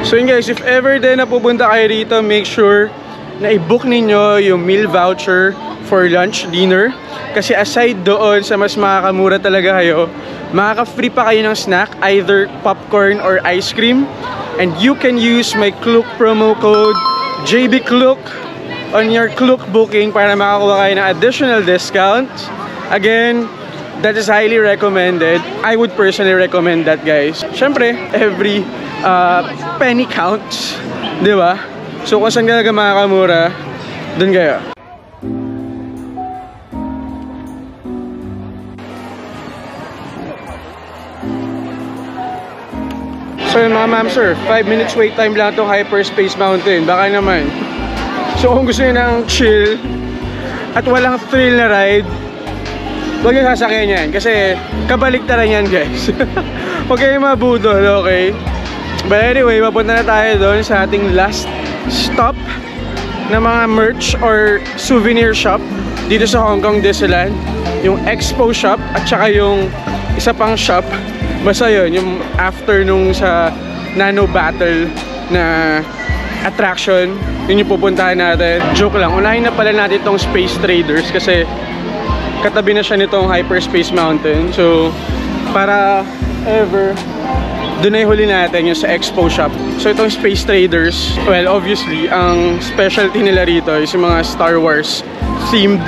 So yun guys, if ever din na pupunta kayo rito, make sure na i-book ninyo yung meal voucher for lunch, dinner. Kasi aside doon sa mas makakamura talaga kayo, makaka-free pa kayo ng snack, either popcorn or ice cream. And you can use my Klook promo code JBKlook on your Klook booking para makakuha kayo ng additional discounts. Again, that is highly recommended. I would personally recommend that, guys. Syempre, every penny counts, di ba? So kung saan talaga makakamura, dun kayo. So yun mga ma'am sir, 5 minutes wait time lang itong Hyperspace Mountain. Baka naman. So kung gusto nyo ng chill at walang thrill na ride, huwag nyo sasakyan yan. Kasi kabaliktaran yan guys. Huwag kayong mabudol, okay? But anyway, mapunta na tayo doon sa ating last stop na mga merch or souvenir shop dito sa Hong Kong Disneyland. Yung Expo shop at saka yung isa pang shop. Basta yun, yung after nung sa Nano Battle na attraction, yun yung pupuntahan natin. Joke lang, unahin na pala natin itong Space Traders kasi katabi na siya nitong Hyperspace Mountain. So, para ever, doon ay huli natin yung sa Expo shop. So, itong Space Traders, well, obviously, ang specialty nila rito is yung mga Star Wars themed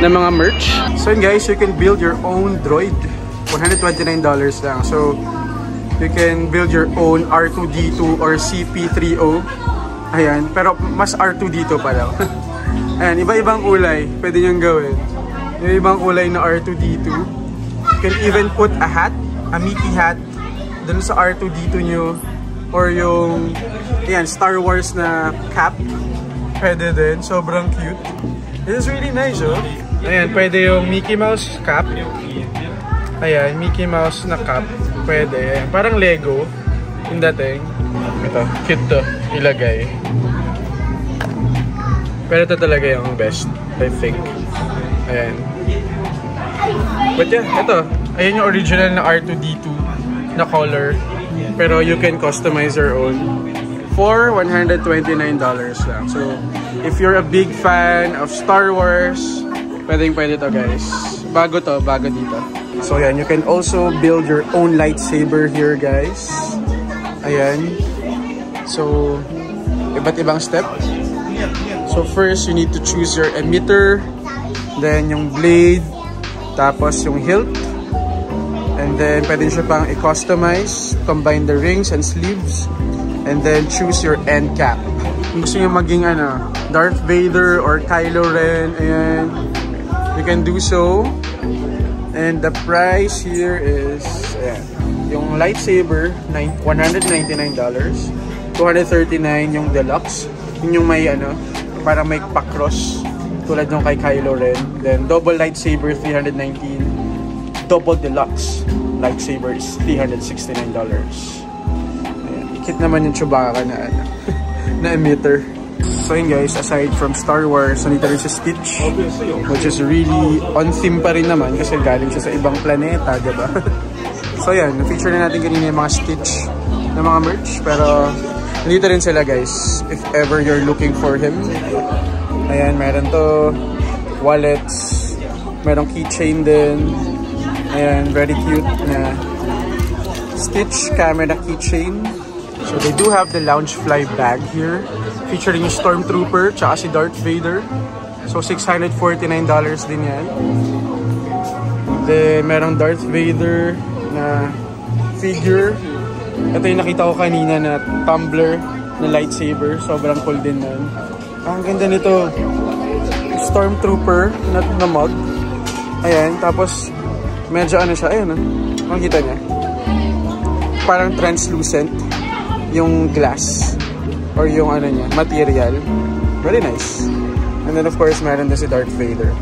na mga merch. So, yun guys, you can build your own droid. $129 lang. So, you can build your own R2-D2 or CP3O. Ayan. Pero mas R2-D2 pa lang. Ayan. Iba-ibang kulay. Pwede nyo gawin. Iba-ibang kulay na R2-D2. You can even put a hat, a Mickey hat, dun sa R2-D2 nyo. Or yung, ayan, Star Wars na cap. Pwede din. Sobrang cute. This is really nice, oh. Ayan. Pwede yung Mickey Mouse cap. Ayan, Mickey Mouse na cap. Pwede. Ayan, parang Lego yung dating. Ito, cute to. Ilagay. Pero ito talaga yung best, I think. Ayan. But yeah, ito. Ayan yung original na R2-D2 na color. Pero you can customize your own for $129 lang. So, if you're a big fan of Star Wars, pwede to guys. Bago to, bago dito. So yan, you can also build your own lightsaber here guys. Ayan. So, iba't ibang step. So first, you need to choose your emitter. Then yung blade. Tapos yung hilt. And then pwede siya pang i-customize. Combine the rings and sleeves. And then choose your end cap. Kung gusto nyo maging Darth Vader or Kylo Ren. Ayan. You can do so. And the price here is, ayan, yung lightsaber, $199. $239 yung deluxe. Yun yung may parang may pa-cross. Tulad nung kay Kylo Ren. Then double lightsaber, $319. Double deluxe lightsaber is $369. Ayan, ikit naman yung Chewbacca na na emitter. So yun guys, aside from Star Wars, nandito rin si Stitch, which is really on theme pa rin naman kasi galing siya sa ibang planeta, diba? So yan, na-feature na natin kanina yung mga Stitch na mga merch, pero nandito rin sila guys, if ever you're looking for him. Ayan, meron to wallets, merong keychain din. Ayan, very cute na Stitch camera keychain. So they do have the Loungefly bag here, featuring yung Stormtrooper tsaka si Darth Vader. So $649 din yan. Then merong Darth Vader na figure. Ito yung nakita ko kanina na tumbler na lightsaber. Sobrang cool din nun. Ang ganda nito. Stormtrooper na mug. Ayan, tapos medyo ano siya, ayun, makikita niya. Parang translucent yung glass or yung ano niya, material. Very nice. And then of course, meron din si Darth Vader.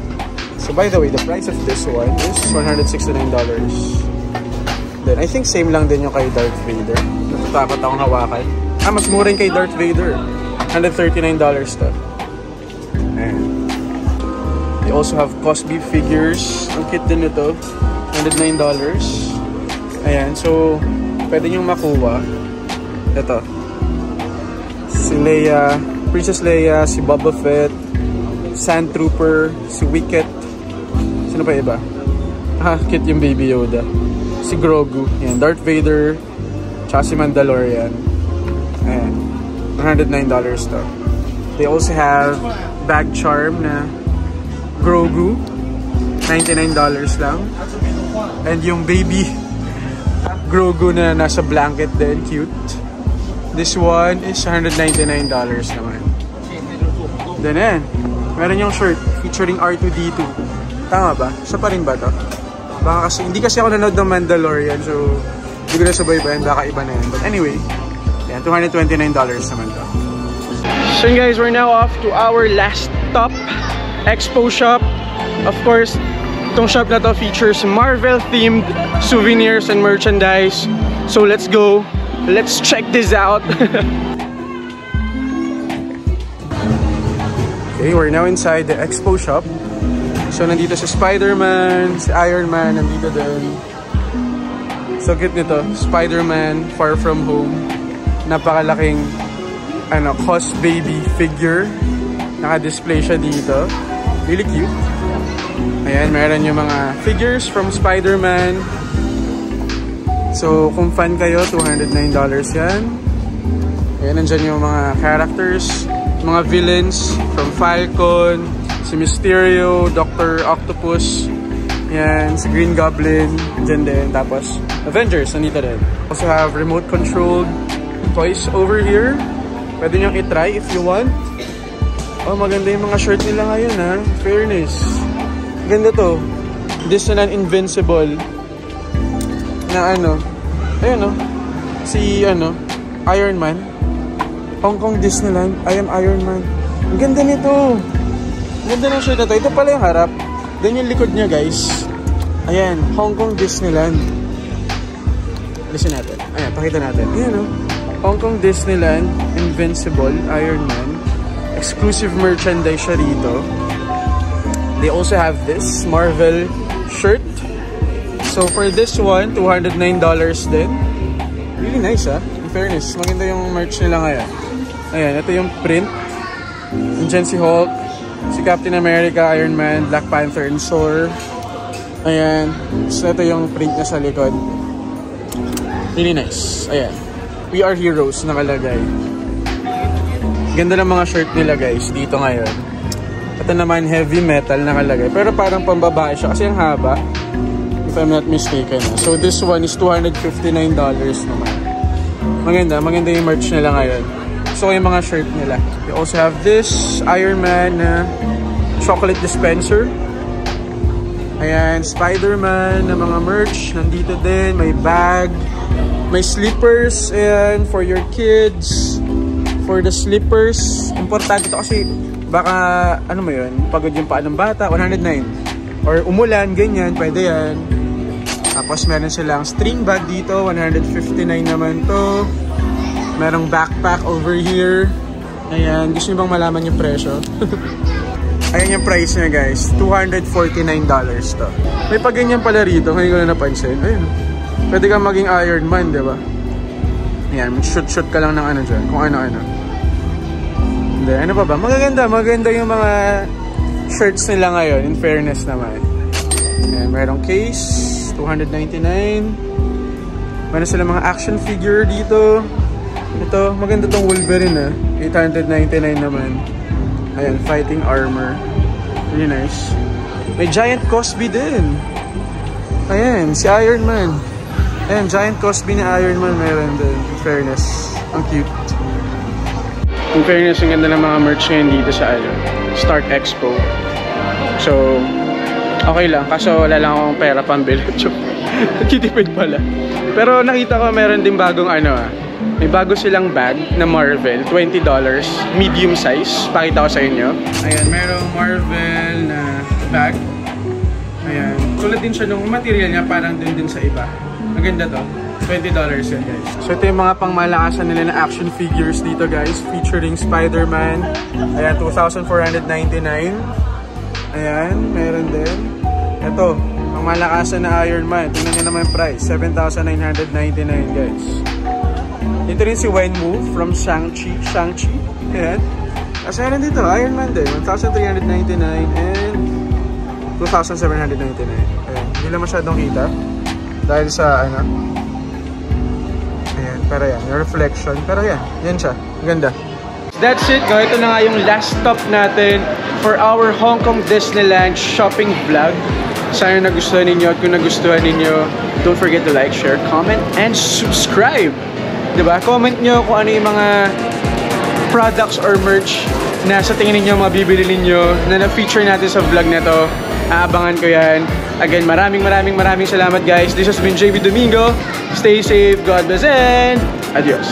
So by the way, the price of this one is $169. Then I think same lang din yung kay Darth Vader. Natatakot akong hawakan. Mas mura yung kay Darth Vader. $139 to. And they also have Cosby figures. Ang kit din ito. $109. Ayan, so pwede nyo makuha. Ito. Si Leia, Princess Leia, si Boba Fett, Sand Trooper, si Wicket. Sino pa iba? Kit yung Baby Yoda. Si Grogu. Ayan, Darth Vader. Tsaka si Mandalorian. Ayan. $109 to. They also have bag charm na Grogu. $99 lang. And yung baby Grogu na nasa blanket din. Cute. This one is $199 naman. Then yan. Meron yung shirt featuring R2-D2. Tama ba? Siya pa rin ba to? Baka kasi, hindi kasi ako nanood ng Mandalorian, so hindi ko na sabay-bayan, baka iba na yan. But anyway, yan, $229 naman to. So guys, we're now off to our last stop, Expo Shop. Of course, itong shop na to features Marvel-themed souvenirs and merchandise. So let's go. Let's check this out. Okay, we're now inside the Expo Shop. So nandito si Spider-Man, si Iron Man, nandito din. So cute nito, Spider-Man Far From Home. Napakalaking Cos Baby figure. Naka-display siya dito. Really cute. Ayan, meron yung mga figures from Spider-Man. So kung fan kayo, $209 yan. Ayan, nandyan yung mga characters, mga villains from Falcon, si Mysterio, Dr. Octopus, yan, si Green Goblin, dyan din. Tapos Avengers, nandito din. Also have remote controlled toys over here. Pwede nyo i-try if you want. Oh, maganda yung mga shirt nila ngayon, ha. Fairness. Ganda to. Disneyland Invincible. Na ayun, si Iron Man. Hong Kong Disneyland, I am Iron Man. Ang ganda nito. Ang ganda ng shirt na to. Ito pala yung harap. Then yung likod niya, guys. Ayan, Hong Kong Disneyland. Listen natin. Ayan, pakita natin. Ayan, Hong Kong Disneyland Invincible Iron Man. Exclusive merchandise siya rito. They also have this Marvel shirt. So for this one, $209 din. Really nice, in fairness, maganda yung merch nila ngayon. Ayan, ito yung print. Nandiyan si Hulk, si Captain America, Iron Man, Black Panther, and Thor. Ayan. So ito yung print niya sa likod. Really nice. Ayan. We are heroes nakalagay. Ganda ng mga shirt nila, guys, dito ngayon. Ito naman heavy metal nakalagay. Pero parang pambabae siya kasi ang haba. If I'm not mistaken. So this one is $259 naman. Maganda yung merch nila ngayon. So yung mga shirt nila. They also have this Iron Man chocolate dispenser. Ayan, Spider-Man na mga merch. Nandito din, may bag, may slippers, and for your kids. For the slippers, importante ito kasi baka, mo yun, pagod yung paa ng bata, $109. Or umulan, ganyan, pwede yan. Tapos meron silang string bag dito, $159 naman to. Merong backpack over here. Ayan, gusto nyo bang malaman yung presyo? Ayan yung price niya, guys, $249 to. May paganyan pala rito, ngayon ko na napansin. Ayun, pwede kang maging Iron Man, diba? Ayan, shoot ka lang ng dyan, kung ano-ano. Hindi, ano pa ba? Maganda yung mga shirts nila ngayon, in fairness naman. Ayan, merong case, $299. Meron sila mga action figure dito. Ito, maganda tong Wolverine, $899 naman. Ayan, fighting armor. Really nice. May giant Cosby din. Ayan, si Iron Man. Ayan, giant Cosby ni Iron Man meron din. In fairness, ang cute. In fairness, ang ganda ng mga merch ngayon dito sa Stark Expo. So, okay lang. Kaso wala lang akong pera pambili. Kitipid pala. Pero nakita ko meron din bagong may bago silang bag na Marvel. $20. Medium size. Pakita ko sa inyo. Ayan, merong Marvel na bag. Ayan. Tulad din siya nung material niya. Parang din sa iba. Maganda to. $20 yan, guys. So ito yung mga pangmalakasan nila na action figures dito, guys. Featuring Spider-Man. Ayan, $2,499. Ayan, meron din. Ito, pangmalakasan na Iron Man. Tingnan nyo naman yung price. $7,999, guys. Ito rin si Wenwu from Shang-Chi. Ayan. Kasi meron dito, Iron Man din. $1,399 and $2,799. Ayan, hindi lang masyadong kita. Dahil sa, ayan, pero yan, yung reflection. Pero yan siya. Ganda. That's it, guys. Ito na nga yung last stop natin for our Hong Kong Disneyland shopping vlog. Sana nagustuhan ninyo. At kung nagustuhan ninyo, don't forget to like, share, comment, and subscribe. Diba? Comment nyo kung ano yung mga products or merch na sa tingin ninyo mabibili ninyo na na-feature natin sa vlog na to. Aabangan ko yan. Again, maraming salamat, guys. This has been JB Domingo. Stay safe, God bless, and adios.